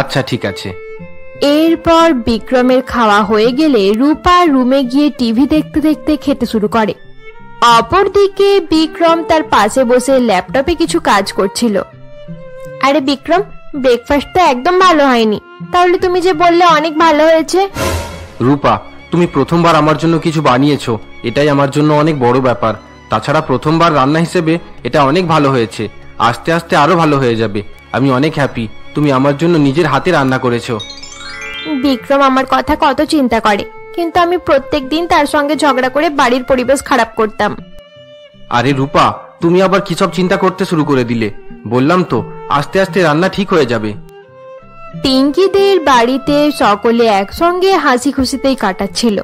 আচ্ছা ঠিক আছে। এরপর বিক্রমের খাওয়া হয়ে গেলে রূপা রুমে গিয়ে টিভি দেখতে দেখতে খেতে শুরু করে। অপরদিকে বিক্রম তার পাশে বসে ল্যাপটপে কিছু কাজ করছিল। আরে বিক্রম, ব্রেকফাস্ট তো একদম ভালো হয়নি। তাহলে তুমি যে বললে অনেক ভালো হয়েছে। রূপা, তুমি প্রথমবার আমার জন্য কিছু বানিয়েছো, এটাই আমার জন্য অনেক বড় ব্যাপার। তাছাড়া প্রথমবার রান্না হিসেবে এটা অনেক ভালো হয়েছে। আস্তে আস্তে আরো ভালো হয়ে যাবে। আমি অনেক হ্যাপি তুমি আমার জন্য নিজের হাতে রান্না করেছো। বিক্রম আমার কথা কত চিন্তা করে, কিন্তু আমি প্রত্যেকদিন তার সঙ্গে ঝগড়া করে বাড়ির পরিবেশ খারাপ করতাম। আরে রূপা, তুমি আবার কি সব চিন্তা করতে শুরু করে দিলে? বললাম তো আস্তে আস্তে রান্না ঠিক হয়ে যাবে। পিঙ্কিদের বাড়িতে সকলে একসঙ্গে হাসি খুশিতেই কাটাচ্ছিল।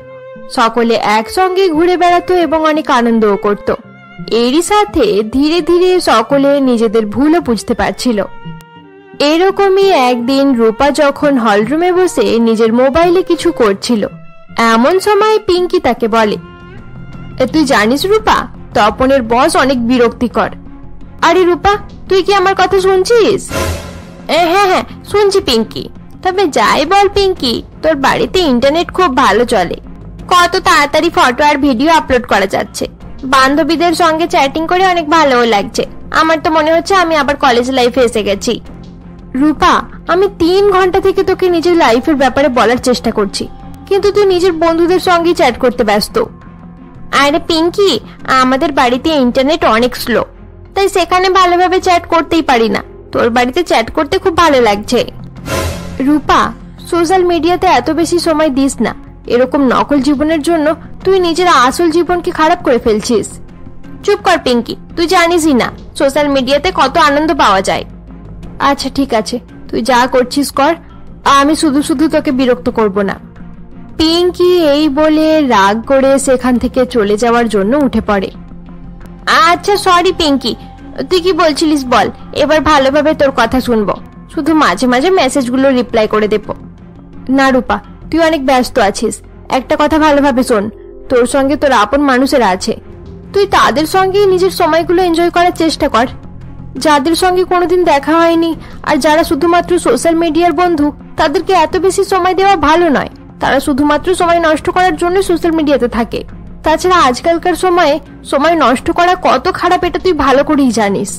সকলে একসঙ্গে ঘুরে বেড়াতো এবং অনেক আনন্দও করত। এরই সাথে ধীরে ধীরে সকলে নিজেদের ভুলও বুঝতে পারছিল। এরকমই একদিন রূপা যখন হলরুমে বসে নিজের মোবাইলে কিছু করছিল, এমন সময় পিঙ্কি তাকে বলে, তুই জানিস রূপা, তপনের বস অনেক বিরক্তিকর। আরে রূপা, তুই কি আমার কথা শুনছিস? হ্যাঁ হ্যাঁ শুনছি পিঙ্কি। তবে যাই বল পিঙ্কি, তোর বাড়িতে ইন্টারনেট খুব ভালো চলে, কত তাড়াতাড়ি ফটো আর ভিডিও আপলোড করা যাচ্ছে। বান্ধবীদের সঙ্গে চ্যাটিং করে অনেক ভালোও লাগছে। আমার তো মনে হচ্ছে আমি আবার কলেজ লাইফে এসে গেছি। রূপা, আমি 3 ঘন্টা থেকে তোকে নিজের লাইফের ব্যাপারে বলার চেষ্টা করছি, কিন্তু তুই নিজের বন্ধুদের সঙ্গে চ্যাট করতে ব্যস্ত। আরে পিঙ্কি, আমাদের বাড়িতে ইন্টারনেট অনেক স্লো, তাই সেখানে ভালোভাবে চ্যাট করতেই পারি না। তোর বাড়িতে চ্যাট করতে খুব ভালো লাগছে। রূপা, সোশ্যাল মিডিয়াতে এত বেশি সময় দিস না। এরকম নকল জীবনের জন্য তুই নিজের আসল জীবনকে খারাপ করে ফেলছিস। চুপ কর পিঙ্কি, তুই জানিসই না সোশ্যাল মিডিয়াতে কত আনন্দ পাওয়া যায়। আচ্ছা ঠিক আছে, তুই যা করছিস কর, আমি শুধু শুধু তোকে বিরক্ত করব না। পিঙ্কি এই বলে রাগ করে সেখান থেকে চলে যাওয়ার জন্য উঠে পড়ে। আচ্ছা সরি পিঙ্কি, তুই কি বলছিলিস বল, এবার ভালোভাবে তোর কথা শুনবো, শুধু মাঝে মাঝে মেসেজগুলো রিপ্লাই করে দেব। না রূপা, তুই অনেক ব্যস্ত আছিস, একটা কথা ভালোভাবে শোন। তোর সঙ্গে তোর আপন মানুষেরা আছে, তুই তাদের সঙ্গে নিজের সময়গুলো এনজয় করার চেষ্টা কর। যাদের সঙ্গে কোনোদিন দেখা হয়নি আর যারা শুধুমাত্র সোশ্যাল মিডিয়ার বন্ধু, তাদেরকে এত বেশি সময় দেওয়া ভালো নয়। তারা শুধুমাত্র সময় নষ্ট করার জন্য সোশ্যাল মিডিয়াতে থাকে। তাছাড়া আজকালকার সময়ে সময় নষ্ট করা কত খারাপ এটা তুই ভালো করেই জানিস।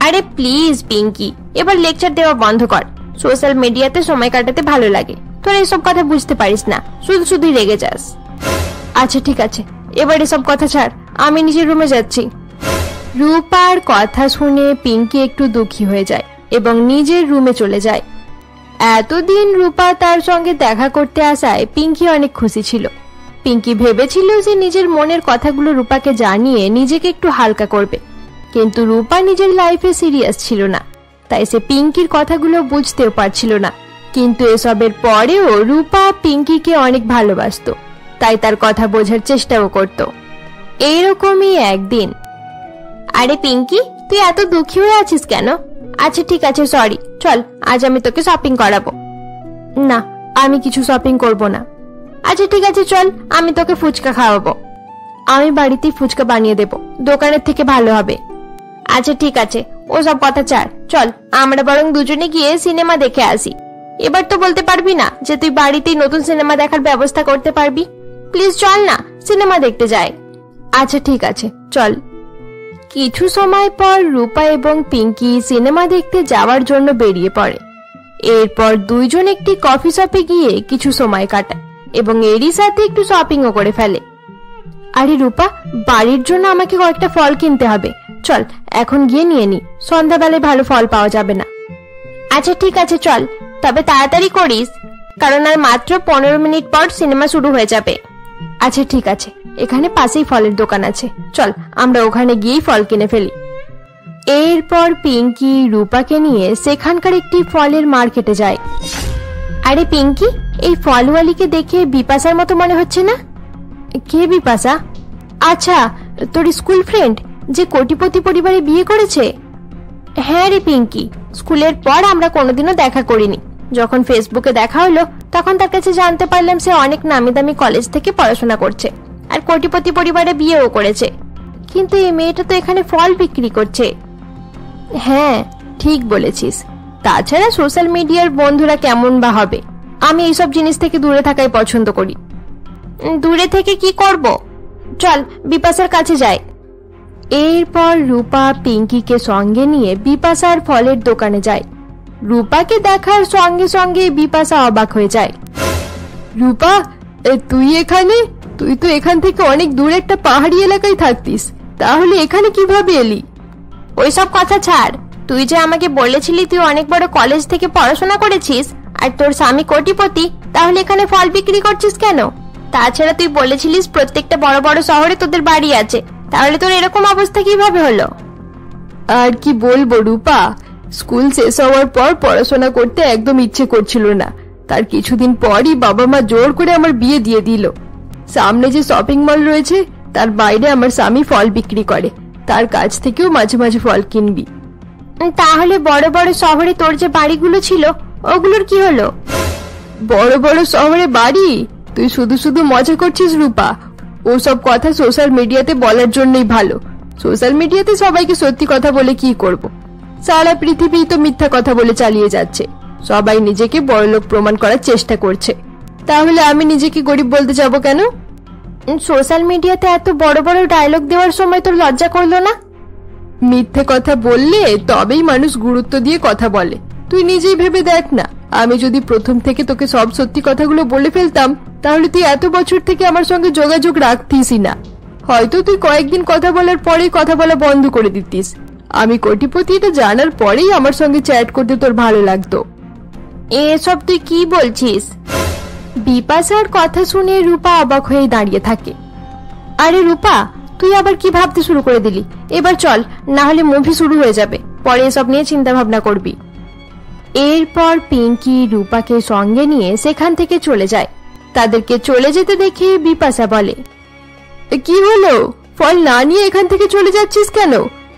আরে প্লিজ পিঙ্কি, এবার লেকচার দেওয়া বন্ধ কর। সোশ্যাল মিডিয়াতে সময় কাটাতে ভালো লাগে, তোরা এসব কথা বুঝতে পারিস না, শুধু শুধুই রেগে যাস। আচ্ছা ঠিক আছে, এবার এসব কথা ছাড়, আমি নিজের রুমে যাচ্ছি। রূপার কথা শুনে পিঙ্কি একটু দুঃখী হয়ে যায় এবং নিজের রুমে চলে যায়। এতদিন রূপা তার সঙ্গে দেখা করতে আসায় পিঙ্কি অনেক খুশি ছিল। পিঙ্কি ভেবেছিল যে নিজের মনের কথাগুলো রূপাকে জানিয়ে নিজেকে একটু হালকা করবে, কিন্তু রূপা নিজের লাইফে সিরিয়াস ছিল না, তাই সে পিঙ্কির কথাগুলো বুঝতেও পারছিল না। কিন্তু এসবের পরেও রূপা পিঙ্কিকে অনেক ভালোবাসতো, তাই তার কথা বোঝার চেষ্টাও করত। এইরকমই একদিন, আরে পিঙ্কি, তুই এত দুঃখী হয়ে আছিস কেন? আচ্ছা ঠিক আছে সরি, চল আজ আমি তোকে শপিং করাবো। না, আমি কিছু শপিং করব না। আচ্ছা ঠিক আছে চল, আমি তোকে ফুচকা খাওয়াবো। আমি বাড়িতেই ফুচকা বানিয়ে দেব, দোকানের থেকে ভালো হবে। আচ্ছা ঠিক আছে, ওসব কথা ছাড়, চল আমরা বরং দুজনে গিয়ে সিনেমা দেখে আসি। এবার তো বলতে পারবি না যে তুই বাড়িতেই নতুন সিনেমা দেখার ব্যবস্থা করতে পারবি। প্লিজ চল না, সিনেমা দেখতে যাই। আচ্ছা ঠিক আছে চল। কিছু সময় পর রূপা এবং পিঙ্কি সিনেমা দেখতে যাওয়ার জন্য বেরিয়ে পড়ে। এরপর দুইজন একটি কফি শপে গিয়ে কিছু সময় কাটায় এবং এরই সাথে একটু শপিংও করে ফেলে। আরে রূপা, বাড়ির জন্য আমাকে কয়েকটা ফল কিনতে হবে, চল এখন গিয়ে নিয়ে নি, সন্ধ্যাবেলায় ভালো ফল পাওয়া যাবে না। আচ্ছা ঠিক আছে চল, তবে তাড়াতাড়ি করিস, কারণ আর মাত্র 15 মিনিট পর সিনেমা শুরু হয়ে যাবে। আচ্ছা ঠিক আছে, এখানে পাশেই ফলের দোকান আছে, চল আমরা ওখানে গিয়েই ফল কিনে ফেলি। এরপর পিঙ্কি রূপাকে নিয়ে সেখানকার একটি ফলের মার্কেটে যায়। আরে পিঙ্কি, এই ফলওয়ালিকে দেখে বিপাশার মতো মনে হচ্ছে না? কে বিপাশা? আচ্ছা, তোর স্কুল ফ্রেন্ড যে কোটিপতি পরিবারে বিয়ে করেছে? হ্যাঁ রে পিঙ্কি, স্কুলের পর আমরা কোনোদিনও দেখা করিনি। যখন ফেসবুকে দেখা হলো তখন তার কাছে জানতে পারলাম সে অনেক নামি দামি কলেজ থেকে পড়াশোনা করছে আর কোটিপতি পরিবারে বিয়েও করেছে। কিন্তু এই মেয়েটা তো এখানে ফল বিক্রি করছে। হ্যাঁ ঠিক বলেছিস, তাছাড়া সোশ্যাল মিডিয়ার বন্ধুরা কেমন বা হবে? আমি এইসব জিনিস থেকে দূরে থাকাই পছন্দ করি। দূরে থেকে কি করব? চল বিপাশার কাছে যাই। এরপর রূপা পিঙ্কিকে সঙ্গে নিয়ে বিপাশার ফলের দোকানে যায়। রূপাকে দেখার সঙ্গে সঙ্গে বিপাশা অবাক হয়ে যায়। রূপা, তুই এখানে? তুই তো এখান থেকে অনেক দূরে একটা পাহাড়ি এলাকায় থাকতিস, তাহলে এখানে কিভাবে এলি? ওইসব কথা ছাড়, তুই যে আমাকে বলেছিলি তুই অনেক বড় কলেজ থেকে পড়াশোনা করেছিস আর তোর স্বামী কোটিপতি, তাহলে এখানে ফল বিক্রি করছিস কেন? তাছাড়া তুই বলেছিলিস প্রত্যেকটা বড় বড় শহরে তোদের বাড়ি আছে, তাহলে তোর এরকম অবস্থা কিভাবে হলো? আর কি বলবো রূপা, স্কুল শেষ হওয়ার পর পড়াশোনা করতে একদম ইচ্ছে করছিল না, তার কিছুদিন পরই বাবা মা জোর করে আমার বিয়ে দিয়ে দিল। সামনে যে শপিং মল রয়েছে তার বাইরে আমার স্বামী ফল বিক্রি করে, তার কাছ থেকেও মাঝে মাঝে ফল কিনবি। তাহলে বড় বড় শহরে তোর যে বাড়িগুলো ছিল ওগুলোর কি হলো? বড় বড় শহরে বাড়ি? তুই শুধু শুধু মজা করছিস রূপা। ওসব কথা সোশ্যাল মিডিয়াতে বলার জন্যই ভালো। সোশ্যাল মিডিয়াতে সবাইকে সত্যি কথা বলে কি করব? সারা পৃথিবী তো মিথ্যা কথা বলে চালিয়ে যাচ্ছে। সবাই নিজেকে বড়লোক প্রমাণ করার চেষ্টা করছে। তাহলে আমি নিজেকে গরিব বলতে যাব কেন? সোশ্যাল মিডিয়াতে এত বড় বড় ডায়লগ দেওয়ার সময় তোর লজ্জা করলো না? মিথ্যে কথা বললে তবেই মানুষ গুরুত্ব দিয়ে কথা বলে। তুই নিজেই ভেবে দেখ না, আমি যদি প্রথম থেকে তোকে সব সত্যি কথাগুলো বলে ফেলতাম তাহলে তুই এত বছর থেকে আমার সঙ্গে যোগাযোগ রাখতিসই না। হয়তো তুই কয়েকদিন কথা বলার পরেই কথা বলা বন্ধ করে দিতিস। আমি কোটিপতি এটা জানার পরেই আমার সঙ্গে চ্যাট করতে তোর ভালো লাগতো। এসব তুই কি বলছিস? বিপাশার কথা শুনে রূপা অবাক হয়ে দাঁড়িয়ে থাকে। আরে রূপা, তুই আবার কি ভাবতে শুরু করে দিলি? এবার চল, না হলে মুভি শুরু হয়ে যাবে, পরে এসব নিয়ে চিন্তা ভাবনা করবি। এরপর পিঙ্কি রূপাকে সঙ্গে নিয়ে সেখান থেকে চলে যায়। তাদেরকে চলে যেতে দেখে বিপাশা বলে, কি হলো? ফল না নিয়ে এখান থেকে চলে যাচ্ছিস কেন?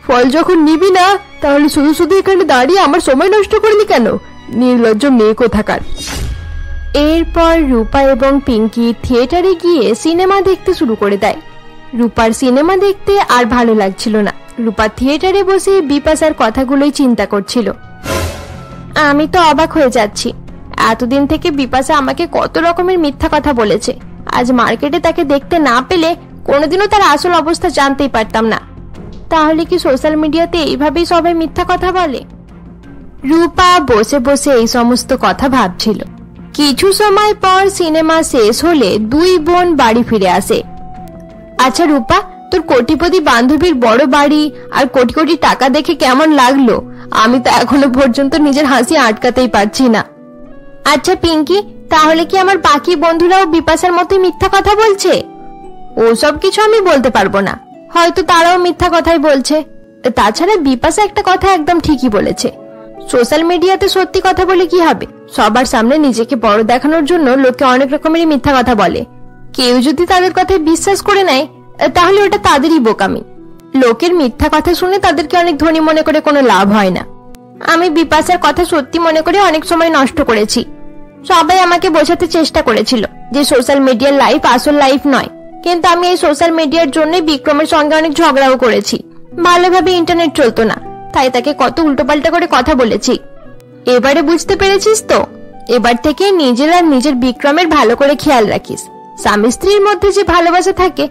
ফল যখন নিবি না তাহলে শুধু শুধু এখানে দাঁড়িয়ে আমার সময় নষ্ট করলি কেন? নির্লজ্জ মেয়ে কোথাকার। এরপর রূপা এবং পিঙ্কি থিয়েটারে গিয়ে সিনেমা দেখতে শুরু করে দেয়। রূপার সিনেমা দেখতে আর ভালো লাগছিল না। রূপা থিয়েটারে বসে বিপাশার কথাগুলোই চিন্তা করছিল। আমি তো অবাক হয়ে যাচ্ছি, এতদিন থেকে বিপাশা আমাকে কত রকমের মিথ্যা কথা বলেছে। আজ মার্কেটে তাকে দেখতে না পেলে কোনোদিনও তার আসল অবস্থা জানতেই পারতাম না। তাহলে কি সোশ্যাল মিডিয়াতে এইভাবেই সবাই মিথ্যা কথা বলে? রূপা বসে বসে এই সমস্ত কথা ভাবছিল। কিছু সময় পর সিনেমা শেষ হলে দুই বোন বাড়ি ফিরে আসে। আচ্ছা রূপা, তোর কোটিপতি বান্ধবীর বড় বাড়ি আর কোটি কোটি টাকা দেখে কেমন লাগলো? আমি তো এখনো পর্যন্ত নিজের হাসি আটকাতেই পারছি না। আচ্ছা পিঙ্কি, তাহলে কি আমার বাকি বন্ধুরাও বিপাশার মতোই মিথ্যা কথা বলছে? ওসব কিছু আমি বলতে পারবো না, হয়তো তারাও মিথ্যা কথাই বলছে। তাছাড়া বিপাশা একটা কথা একদম ঠিকই বলেছে, সোশ্যাল মিডিয়াতে সত্যি কথা বলে কি হবে? সবার সামনে নিজেকে বড় দেখানোর জন্য লোকে অনেক রকমেরই মিথ্যা কথা বলে। কেউ যদি তাদের কথায় বিশ্বাস করে নেয় তাহলে ওটা তাদেরই বোকামি। লোকের মিথ্যা কথা শুনে তাদেরকে অনেক ধনী মনে করে কোনো লাভ হয় না। আমি বিপাশার কথা সত্যি মনে করে অনেক সময় নষ্ট করেছি। সবাই আমাকে বোঝাতে চেষ্টা করেছিল যে সোশ্যাল মিডিয়ার লাইফ আসল লাইফ নয়, কিন্তু আমি এই সোশ্যাল মিডিয়ার জন্য বিক্রমের সঙ্গে অনেক ঝগড়াও করেছি। ভালোভাবে ইন্টারনেট চলতো না, তাই তাকে কত উল্টোপাল্টা করে কথা বলেছি। এবারে বুঝতে পেরেছিস তো? এবার থেকে নিজের আর নিজের বিক্রমের ভালো করে খেয়াল রাখিস। স্বামী স্ত্রীর মধ্যে যে ভালোবাসা থাকে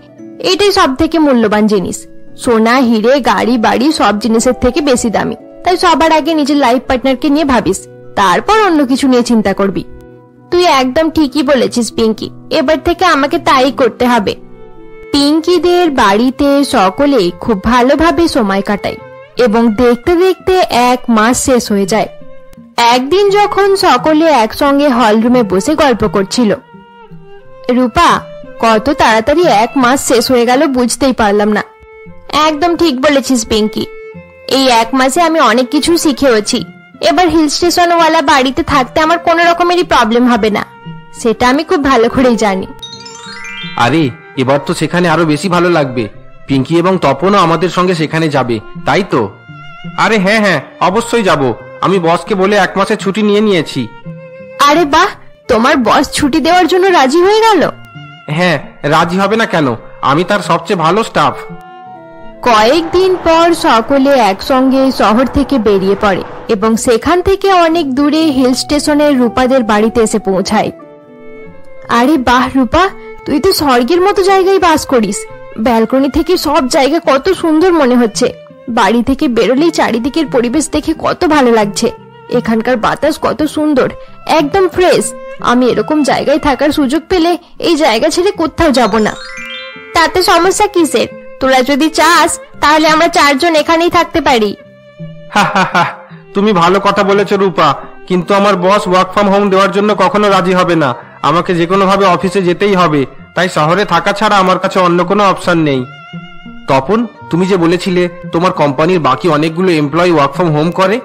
এটাই সব থেকে মূল্যবান জিনিস। সোনা, হিরে, গাড়ি, বাড়ি সব জিনিসের থেকে বেশি দামি। তাই সবার আগে নিজের লাইফ পার্টনারকে নিয়ে ভাবিস, তারপর অন্য কিছু নিয়ে চিন্তা করবি। তুই একদম ঠিকই বলেছিস পিঙ্কি, এবার থেকে আমাকে তাই করতে হবে। পিঙ্কিদের বাড়িতে সকলে খুব ভালোভাবে সময় কাটায় এবং দেখতে দেখতে 1 মাস শেষ হয়ে যায়। একদিন যখন সকলে একসঙ্গে হলরুমে বসে গল্প করছিল, রূপা, কত তাড়াতাড়ি 1 মাস শেষ হয়ে গেল বুঝতেই পারলাম না। একদম ঠিক বলেছিস পিঙ্কি, এই 1 মাসে আমি অনেক কিছু শিখেওছি। এবার হিল স্টেশনওয়ালা বাড়িতে থাকতে আমার কোনো রকমেরই প্রবলেম হবে না, সেটা আমি খুব ভালো করেই জানি। আরে এবার তো সেখানে আরো বেশি ভালো লাগবে। পিঙ্কি এবং তপনও আমাদের সঙ্গে সেখানে যাবে, তাই তো? আরে হ্যাঁ হ্যাঁ, অবশ্যই যাব। আমি বসকে বলে 1 মাসের ছুটি নিয়ে নিয়েছি। আরে বাহ, তোমার বস ছুটি দেওয়ার জন্য রাজি হয়ে গেল? হ্যাঁ, রাজি হবে না কেন? আমি তার সবচেয়ে ভালো স্টাফ। কয়েকদিন পর সকলে একসঙ্গে শহর থেকে বেরিয়ে পড়ে এবং সেখান থেকে অনেক দূরে হিল স্টেশনের রূপাদের বাড়িতে এসে পৌঁছায়। আরে বাহ রূপা, তুই তো স্বর্গের মতো জায়গায় বাস করিস। ব্যালকনি থেকে সব জায়গা কত সুন্দর মনে হচ্ছে। বাড়ি থেকে বেরোলেই চারিদিকের পরিবেশ দেখে কত ভালো লাগছে। এখানকার বাতাস কত সুন্দর, একদম ফ্রেশ। আমি এরকম জায়গায় থাকার সুযোগ পেলে এই জায়গা ছেড়ে কোথাও যাব না। তাতে সমস্যা কিসের? তোরা যদি চাস তাহলে আমরা 4 জন এখানেই থাকতে পারি। তুমি ভালো কথা বলেছো রূপা, কিন্তু আমার বস ওয়ার্ক ফ্রম হোম দেওয়ার জন্য কখনো রাজি হবে না। আমাকে যে কোনো ভাবে অফিসে যেতেই হবে, তাই শহরে থাকা ছাড়া আমার কাছে অন্য কোনো অপশন নেই। তপন, তুমি যে বলেছিলে তোমার কোম্পানির বাকি অনেকগুলো এমপ্লয়ি ওয়ার্ক ফ্রম হোম করে,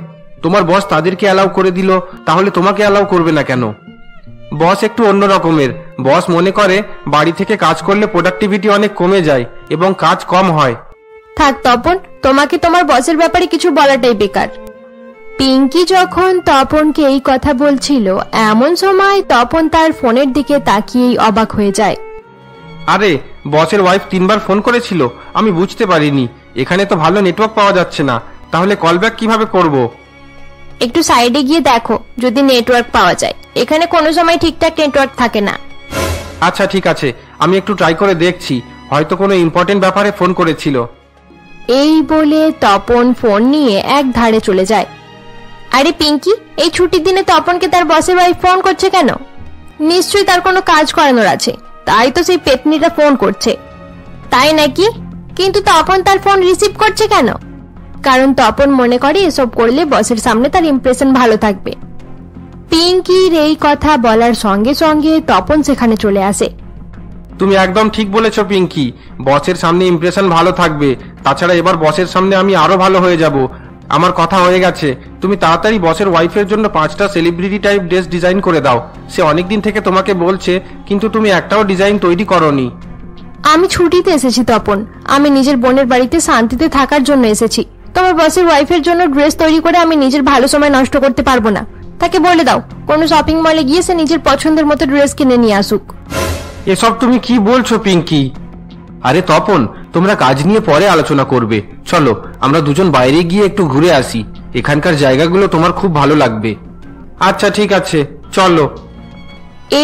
তোমার বস তাদেরকে অ্যালাউ করে দিল, তাহলে তোমাকে অ্যালাউ করবে না কেন? বস একটু অন্য রকমের। বস মনে করে বাড়ি থেকে কাজ করলে প্রোডাক্টিভিটি অনেক কমে যায় এবং কাজ কম হয়। থাক তপন, তোমাকে তোমার বসের ব্যাপারে কিছু বলাটাই বেকার। পিঙ্কি যখন তপনকে এই কথা বলছিল এমন সময় তপন তার ফোনের দিকে তাকিয়েই অবাক হয়ে যায়। আরে বসের ওয়াইফ 3বার ফোন করেছিল, আমি বুঝতে পারিনি। এখানে তো ভালো নেটওয়ার্ক পাওয়া যাচ্ছে না, তাহলে কল ব্যাক কিভাবে করব? একটু সাইডে গিয়ে দেখো যদি নেটওয়ার্ক পাওয়া যায়, এখানে কোনো সময় ঠিকঠাক নেটওয়ার্ক থাকে না। আচ্ছা ঠিক আছে, আমি একটু ট্রাই করে দেখছি, হয়তো কোনো ইম্পর্টেন্ট ব্যাপারে ফোন করেছিল। এই বলে তপন ফোন নিয়ে এক ধারে চলে যায়। আরে পিঙ্কি, এই ছুটির দিনে তপনকে তার বসের ওয়াইফ ফোন করছে কেন? নিশ্চয়ই তার কোনো কাজ করানোর আছে, তাই তো সেই পেতনিটা ফোন করছে, তাই নাকি? কিন্তু তপন তার ফোন রিসিভ করছে কেন? কারণ তপন মনে করে এসব করলে বসের সামনে তার ইমপ্রেশন ভালো থাকবে। পিঙ্কির এই কথা বলার সঙ্গে সঙ্গে তপন সেখানে চলে আসে। তুমি একদম ঠিক বলেছো পিঙ্কি, বসের সামনে ইমপ্রেশন ভালো থাকবে। তাছাড়া এবার বসের সামনে আমি আরো ভালো হয়ে যাব। আমার কথা হয়ে গেছে, তুমি তাড়াতাড়ি বসের ওয়াইফের জন্য 5টা সেলিব্রিটি টাইপ ড্রেস ডিজাইন করে দাও। সে অনেকদিন থেকে তোমাকে বলছে, কিন্তু তুমি একটাও ডিজাইন তৈরি করনি। আমি ছুটিতে এসেছি তপন, আমি নিজের বোনের বাড়িতে শান্তিতে থাকার জন্য এসেছি। তোমার বসের ওয়াইফের জন্য ড্রেস তৈরি করে আমি নিজের ভালো সময় নষ্ট করতে পারবো না। তাকে বলে দাও কোনো শপিং মলে গিয়ে সে নিজের পছন্দের মতো ড্রেস কিনে নিয়ে আসুক। এসব তুমি কি বলছো পিঙ্কি? আরে তপন, তোমরা কাজ নিয়ে পরে আলোচনা করবে, চলো আমরা দুজন বাইরে গিয়ে একটু ঘুরে আসি, এখানকার জায়গাগুলো তোমার খুব ভালো লাগবে। আচ্ছা ঠিক আছে, চলো।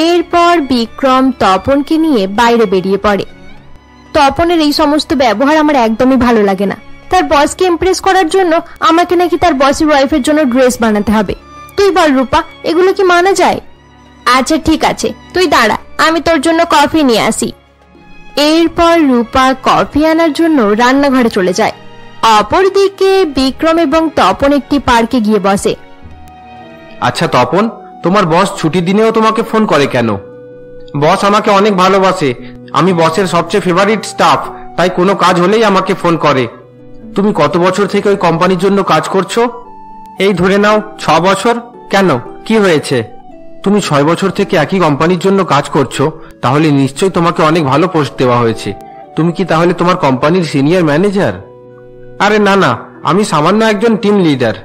এরপর বিক্রম তপনকে নিয়ে বাইরে বেরিয়ে পড়ে। তপনের এই সমস্ত ব্যবহার আমার একদমই ভালো লাগে না। তার বসকে ইমপ্রেস করার জন্য আমাকে নাকি তার বসের ওয়াইফের জন্য ড্রেস বানাতে হবে। তুই বল রূপা, এগুলো কি মানা যায়? আচ্ছা ঠিক আছে, তুই দাঁড়া, আমি তোর জন্য কফি নিয়ে আসি। এরপর রূপা কফি আনার জন্য রান্নাঘরে চলে যায়। অপরদিকে বিক্রম এবং তপন একটি পার্কে গিয়ে বসে। আচ্ছা তপন, তোমার বস ছুটির দিনেও তোমাকে ফোন করে কেন? বস আমাকে অনেক ভালোবাসে, আমি বসের সবচেয়ে ফেভারিট স্টাফ, তাই কোনো কাজ হলেই আমাকে ফোন করে। তুমি কত বছর থেকে ওই কোম্পানির জন্য কাজ করছো? এই ধরে নাও 6 বছর। কেন, কি হয়েছে? তুমি 6 বছর থেকে একই কোম্পানির জন্য কাজ করছো, তাহলে নিশ্চয়ই তোমাকে অনেক ভালো পোস্ট দেওয়া হয়েছে। তুমি কি তাহলে তোমার কোম্পানির সিনিয়র ম্যানেজার? আরে না না, আমি সামান্য একজন টিম লিডার।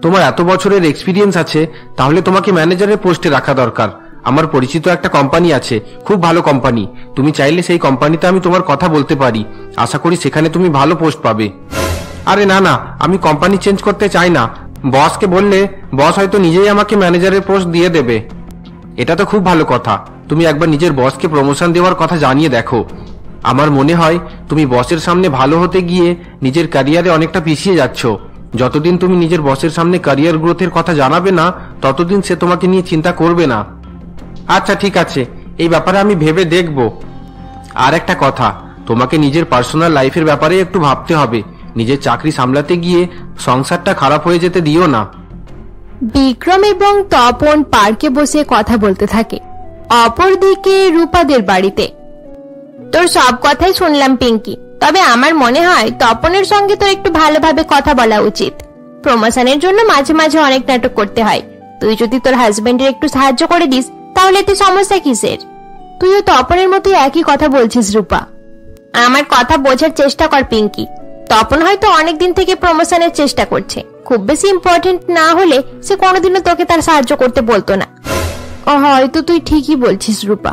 তোমার এত বছরের এক্সপিরিয়েন্স আছে, তাহলে তোমাকে ম্যানেজারের পোস্টে রাখা দরকার। আমার পরিচিত একটা কোম্পানি আছে, খুব ভালো কোম্পানি, তুমি চাইলে সেই কোম্পানিতে আমি তোমার কথা বলতে পারি, আশা করি সেখানে তুমি ভালো পোস্ট পাবে। আরে না না, আমি কোম্পানি চেঞ্জ করতে চাই না। বসকে বললে বস হয়তো নিজেই আমাকে ম্যানেজারের পোস্ট দিয়ে দেবে। এটা তো খুব ভালো কথা, তুমি একবার নিজের বসকে প্রমোশন দেওয়ার কথা জানিয়ে দেখো। আমার মনে হয় তুমি বসের সামনে ভালো হতে গিয়ে নিজের ক্যারিয়ারে অনেকটা পিছিয়ে যাচ্ছ। যতদিন তুমি নিজের বসের সামনে ক্যারিয়ার গ্রোথের কথা জানাবে না, ততদিন সে তোমাকে নিয়ে চিন্তা করবে না। আচ্ছা ঠিক আছে, এই ব্যাপারে আমি ভেবে দেখব। আর একটা কথা, তোমাকে নিজের পার্সোনাল লাইফের ব্যাপারে একটু ভাবতে হবে। নিজের চাকরি সামলাতে গিয়ে সংসারটা খারাপ হয়ে যেতে দিও না। বিক্রম এবং তপন পার্কে বসে কথা বলতে থাকে। অপরদিকে রূপাদের বাড়িতে। তোর সব কথাই শুনলাম পিঙ্কি, তবে আমার মনে হয় তপনের সঙ্গে তো একটু ভালোভাবে কথা বলা উচিত। প্রমোশনের জন্য মাঝে মাঝে অনেক নাটক করতে হয়। তুই যদি তোর হাজবেন্ডের একটু সাহায্য করে দিস, তাহলে এতে সমস্যা কিসের? তুইও তপনের মতোই একই কথা বলছিস রূপা। আমার কথা বোঝার চেষ্টা কর পিঙ্কি, তপন হয়তো অনেকদিন থেকে প্রমোশনের চেষ্টা করছে। খুব বেশি ইম্পর্টেন্ট না হলে সে কোনোদিনও তোকে তার সাহায্য করতে বলতো না। ও হয়তো তুই ঠিকই বলছিস রূপা,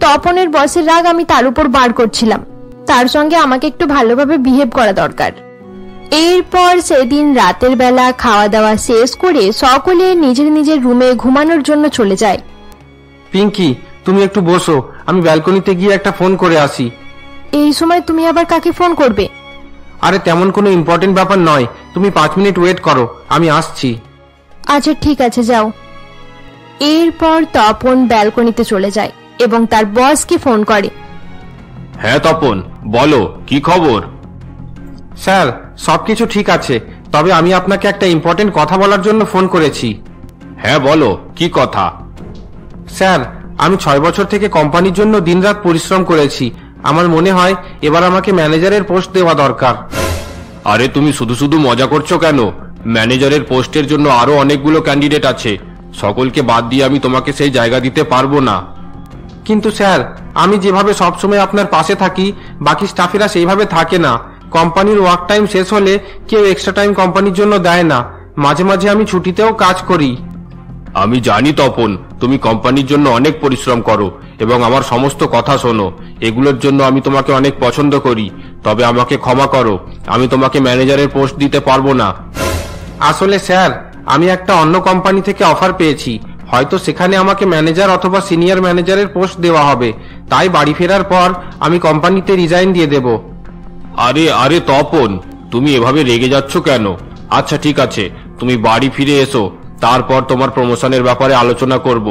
তপনের বসের রাগ আমি তার উপর বার করছিলাম। তার সঙ্গে আমাকে একটু ভালোভাবে বিহেভ করা দরকার। এরপর সেদিন রাতের বেলা খাওয়া দাওয়া শেষ করে সকলে নিজের নিজের রুমে ঘুমানোর জন্য চলে যায়। পিঙ্কি, তুমি একটু বসো, আমি ব্যালকনিতে গিয়ে একটা ফোন করে আসি। এই সময় তুমি আবার কাকে ফোন করবে? আরে তেমন কোনো ইম্পর্টেন্ট ব্যাপার নয়, তুমি 5 মিনিট ওয়েট করো, আমি আসছি। আচ্ছা ঠিক আছে, যাও। এরপর তপন ব্যালকনিতে চলে যায় এবং তার বসকে ফোন করে। হ্যাঁ তপন, বলো কি খবর? স্যার, সবকিছু ঠিক আছে, তবে আমি আপনাকে একটা ইম্পর্টেন্ট কথা বলার জন্য ফোন করেছি। হ্যাঁ বলো, কি কথা? স্যার, আমি 6 বছর থেকে কোম্পানির জন্য দিনরাত পরিশ্রম করেছি। আমার মনে হয় এবার আমাকে ম্যানেজারের পোস্ট দেওয়া দরকার। আরে তুমি শুধু শুধু মজা করছো কেন? ম্যানেজারের পোস্টের জন্য আরো অনেকগুলো ক্যান্ডিডেট আছে, সকলকে বাদ দিয়ে আমি তোমাকে সেই জায়গা দিতে পারবো না। কিন্তু স্যার, আমি যেভাবে সবসময় আপনার পাশে থাকি, বাকি স্টাফেরা সেইভাবে থাকে না। কোম্পানির ওয়ার্ক টাইম শেষ হলে কেউ এক্সট্রা টাইম কোম্পানির জন্য দেয় না। মাঝে মাঝে আমি ছুটিতেও কাজ করি। আমি জানি তপন, তুমি কোম্পানির জন্য অনেক পরিশ্রম করো এবং আমার সমস্ত কথা শোনো। এগুলোর জন্য আমি তোমাকে অনেক পছন্দ করি। তবে আমাকে ক্ষমা করো, আমি তোমাকে ম্যানেজারের পোস্ট দিতে পারবো না। আসলে স্যার, আমি একটা অন্য কোম্পানি থেকে অফার পেয়েছি। হয়তো সেখানে আমাকে ম্যানেজার অথবা সিনিয়র ম্যানেজারের পোস্ট দেওয়া হবে। তাই বাড়ি ফেরার পর আমি কোম্পানিতে রিজাইন দিয়ে দেব। আরে আরে তপন, তুমি এভাবে রেগে যাচ্ছ কেন? আচ্ছা ঠিক আছে, তুমি বাড়ি ফিরে এসো, তারপর তোমার প্রমোশনের ব্যাপারে আলোচনা করব।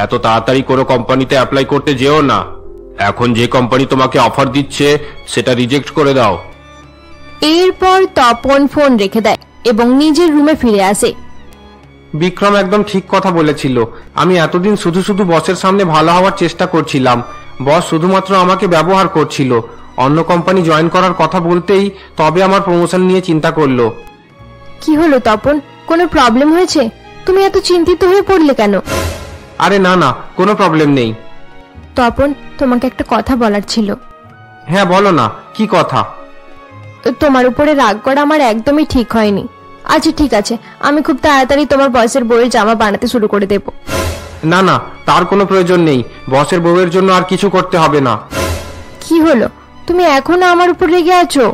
এত তাড়াতাড়ি কোনো কোম্পানিতে অ্যাপ্লাই করতে যেও না। এখন যে কোম্পানি তোমাকে অফার দিচ্ছে সেটা রিজেক্ট করে দাও। এরপর তপন ফোন রেখে দেয় এবং নিজের রুমে ফিরে আসে। বিক্রম একদম ঠিক কথা বলেছিল। আমি এতদিন শুধু শুধু বসের সামনে ভালো হওয়ার চেষ্টা করছিলাম। বস শুধুমাত্র আমাকে ব্যবহার করছিল। অন্য কোম্পানি জয়েন করার কথা বলতেই তবে আমার প্রমোশন নিয়ে চিন্তা করলো। কি হলো তপন, কোনো প্রবলেম হয়েছে? তুমি এত চিন্তিত হয়ে পড়লে কেন? আরে না না, কোনো প্রবলেম নেই। তপন, তোমাকে একটা কথা বলার ছিল। হ্যাঁ বলো না, কি কথা? তোমার উপরে রাগ করা আমার একদমই ঠিক হয়নি। আচ্ছা ঠিক আছে, আমি খুব তাড়াতাড়ি তোমার বসের বউয়ের জামা বানাতে শুরু করে দেব। না না, তার কোনো প্রয়োজন নেই। বসের বউয়ের জন্য আর কিছু করতে হবে না। কি হলো, তুমি এখনো আমার উপর রেগে আছো?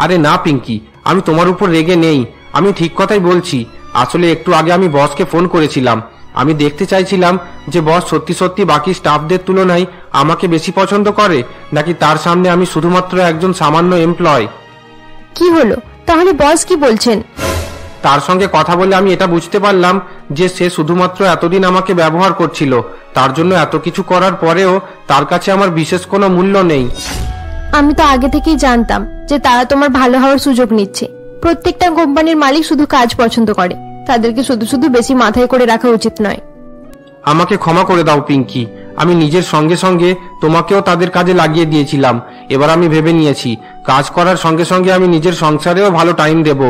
আরে না পিঙ্কি, আমি তোমার উপর রেগে নেই। আমি ঠিক কথাই বলছি। আসলে একটু আগে আমি বসকে ফোন করেছিলাম। আমি দেখতে চাইছিলাম যে বস সত্যি সত্যি বাকি স্টাফদের তুলনায় আমাকে বেশি পছন্দ করে, নাকি তার সামনে আমি শুধুমাত্র একজন সামান্য এমপ্লয়। কি হলো, তাহলে বস কি বলছেন? তার সঙ্গে কথা বলে আমি এটা বুঝতে পারলাম যে সে শুধুমাত্র এতদিন আমাকে ব্যবহার করছিল। তার জন্য এত কিছু করার পরেও তার কাছে আমার বিশেষ কোনো মূল্য নেই। আমি তো আগে থেকেই জানতাম যে তারা তোমার ভালো হওয়ার সুযোগ নিচ্ছে। প্রত্যেকটা কোম্পানির মালিক শুধু কাজ পছন্দ করে, তাদেরকে শুধু শুধু বেশি মাথায় করে রাখা উচিত নয়। আমাকে ক্ষমা করে দাও পিঙ্কি। আমি নিজের সঙ্গে সঙ্গে তোমাকেও তাদের কাজে লাগিয়ে দিয়েছিলাম। এবার আমি ভেবে নিয়েছি, কাজ করার সঙ্গে সঙ্গে আমি নিজের সংসারেও ভালো টাইম দেব।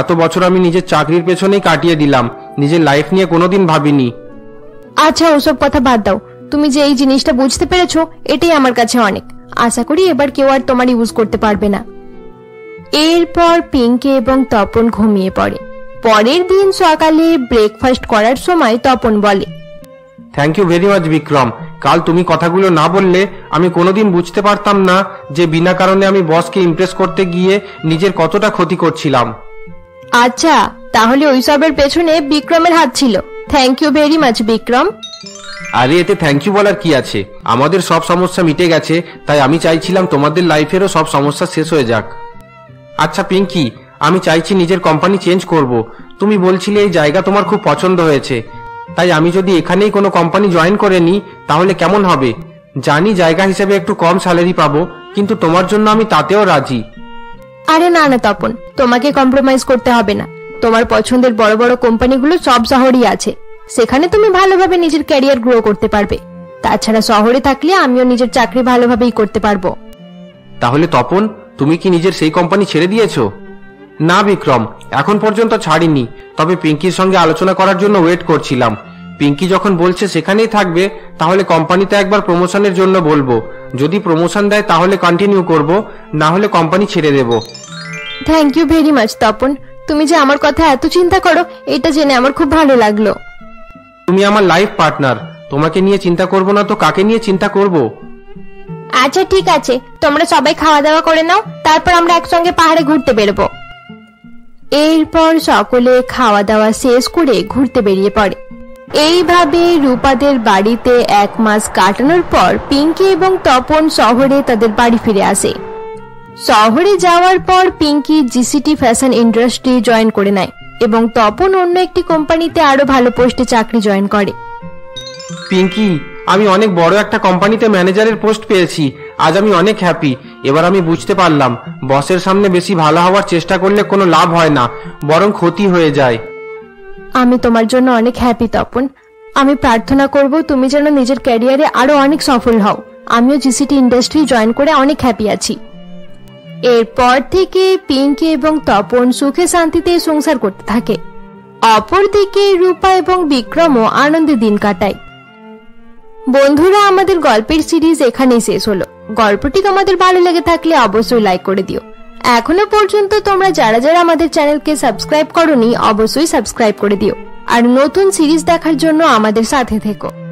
এত বছর আমি নিজের চাকরির পেছনেই কাটিয়ে দিলাম, নিজের লাইফ নিয়ে কোনোদিন ভাবিনি। আচ্ছা ওসব কথা বাদ দাও, তুমি যে এই জিনিসটা বুঝতে পেরেছো এটাই আমার কাছে অনেক। আশা করি এবার কেউ আর তোমার ইউজ করতে পারবে না। এরপর পিঙ্কি এবং তপন ঘুমিয়ে পড়ে। পরের দিন সকালে ব্রেকফাস্ট করার সময় তপন বলে, thank you very much Vikram. কাল তুমি কথাগুলো না বললে আমি কোনোদিন বুঝতে পারতাম না যে বিনা কারণে আমি বসকে ইমপ্রেস করতে গিয়ে নিজের কতটা ক্ষতি করছিলাম। আচ্ছা তাহলে ওইসবের পেছনে বিক্রমের হাত ছিল। Thank you very much Vikram. আরে এতে থ্যাংক ইউ বলার কি আছে? আমাদের সব সমস্যা মিটে গেছে, তাই আমি চাইছিলাম তোমাদের লাইফেরও সব সমস্যা শেষ হয়ে যাক। আচ্ছা পিঙ্কি, আমি চাইছি নিজের কোম্পানি চেঞ্জ করব। তুমি বলছিলে এই জায়গা তোমার খুব পছন্দ হয়েছে, তাই আমি যদি এখানেই কোনো কোম্পানি জয়েন করে নিই তাহলে কেমন হবে? জানি জায়গা হিসেবে একটু কম স্যালারি পাবো, কিন্তু তোমার জন্য আমি তাতেও রাজি। আরে না না তপন, তোমাকে কম্প্রোমাইজ করতে হবে না। তোমার পছন্দের বড় বড় কোম্পানিগুলো সব শহরেই আছে, সেখানে তুমি ভালোভাবে নিজের ক্যারিয়ার গ্রো করতে পারবে। তাছাড়া শহরে থাকলে আমিও নিজের চাকরি ভালোভাবেই করতে পারবো। তাহলে তপন, তুমি কি নিজের সেই কোম্পানি ছেড়ে দিয়েছো? না বিক্রম, এখন পর্যন্ত ছাড়িনি। তবে পিঙ্কির সঙ্গে আলোচনা করার জন্য ওয়েট করছিলাম। পিঙ্কি যখন বলছে সেখানেই থাকবে, তাহলে কোম্পানিতে একবার প্রমোশনের জন্য বলবো। যদি প্রমোশন দেয় তাহলে কন্টিনিউ করব, না হলে কোম্পানি ছেড়ে দেব। Thank you very much Tapan, তুমি যে আমার কথা এত চিন্তা করো এটা জেনে আমার খুব ভালো লাগলো। তুমি আমার লাইফ পার্টনার, তোমাকে নিয়ে চিন্তা করব না তো কাকে নিয়ে চিন্তা করব? আচ্ছা ঠিক আছে, তোমরা সবাই খাওয়া দাওয়া করে নাও, তারপর আমরা একসঙ্গে পাহাড়ে ঘুরতে বেরোবো। এরপর সকলে খাওয়া দাওয়া শেষ করে ঘুরতে বেরিয়ে পড়ে। এইভাবে রূপাদের বাড়িতে 1 মাস কাটানোর পর পিঙ্কি এবং তপন শহরে তাদের বাড়ি ফিরে আসে। শহরে যাওয়ার পর পিঙ্কি জিসিটি ফ্যাশন ইন্ডাস্ট্রি জয়েন করে নেয় এবং তপন অন্য একটি কোম্পানিতে আরো ভালো পোস্টে চাকরি জয়েন করে। পিঙ্কি, আমি অনেক বড় একটা কোম্পানিতে ম্যানেজারের পোস্ট পেয়েছি। আজ আমি অনেক হ্যাপি। এবার আমি বুঝতে পারলাম বসের সামনে বেশি ভালো হওয়ার চেষ্টা করলে কোনো লাভ হয় না, বরং ক্ষতি হয়ে যায়। আমি তোমার জন্য অনেক হ্যাপি তপন। আমি প্রার্থনা করব তুমি যেন নিজের ক্যারিয়ারে আরো অনেক সফল হও। আমিও জিসিটি ইন্ডাস্ট্রি জয়েন করে অনেক হ্যাপি আছি। এরপর থেকে পিঙ্কি এবং তপন সুখে শান্তিতে সংসার করতে থাকে। অপরদিকে রূপা এবং বিক্রমও আনন্দে দিন কাটায়। বন্ধুরা, আমাদের গল্পের সিরিজ এখানেই শেষ হলো। গল্পটি তোমাদের ভালো লেগে থাকলে অবশ্যই লাইক করে দিও। এখনো পর্যন্ত তোমরা যারা যারা আমাদের চ্যানেলকে সাবস্ক্রাইব করোনি অবশ্যই সাবস্ক্রাইব করে দিও আর নতুন সিরিজ দেখার জন্য আমাদের সাথে থেকো।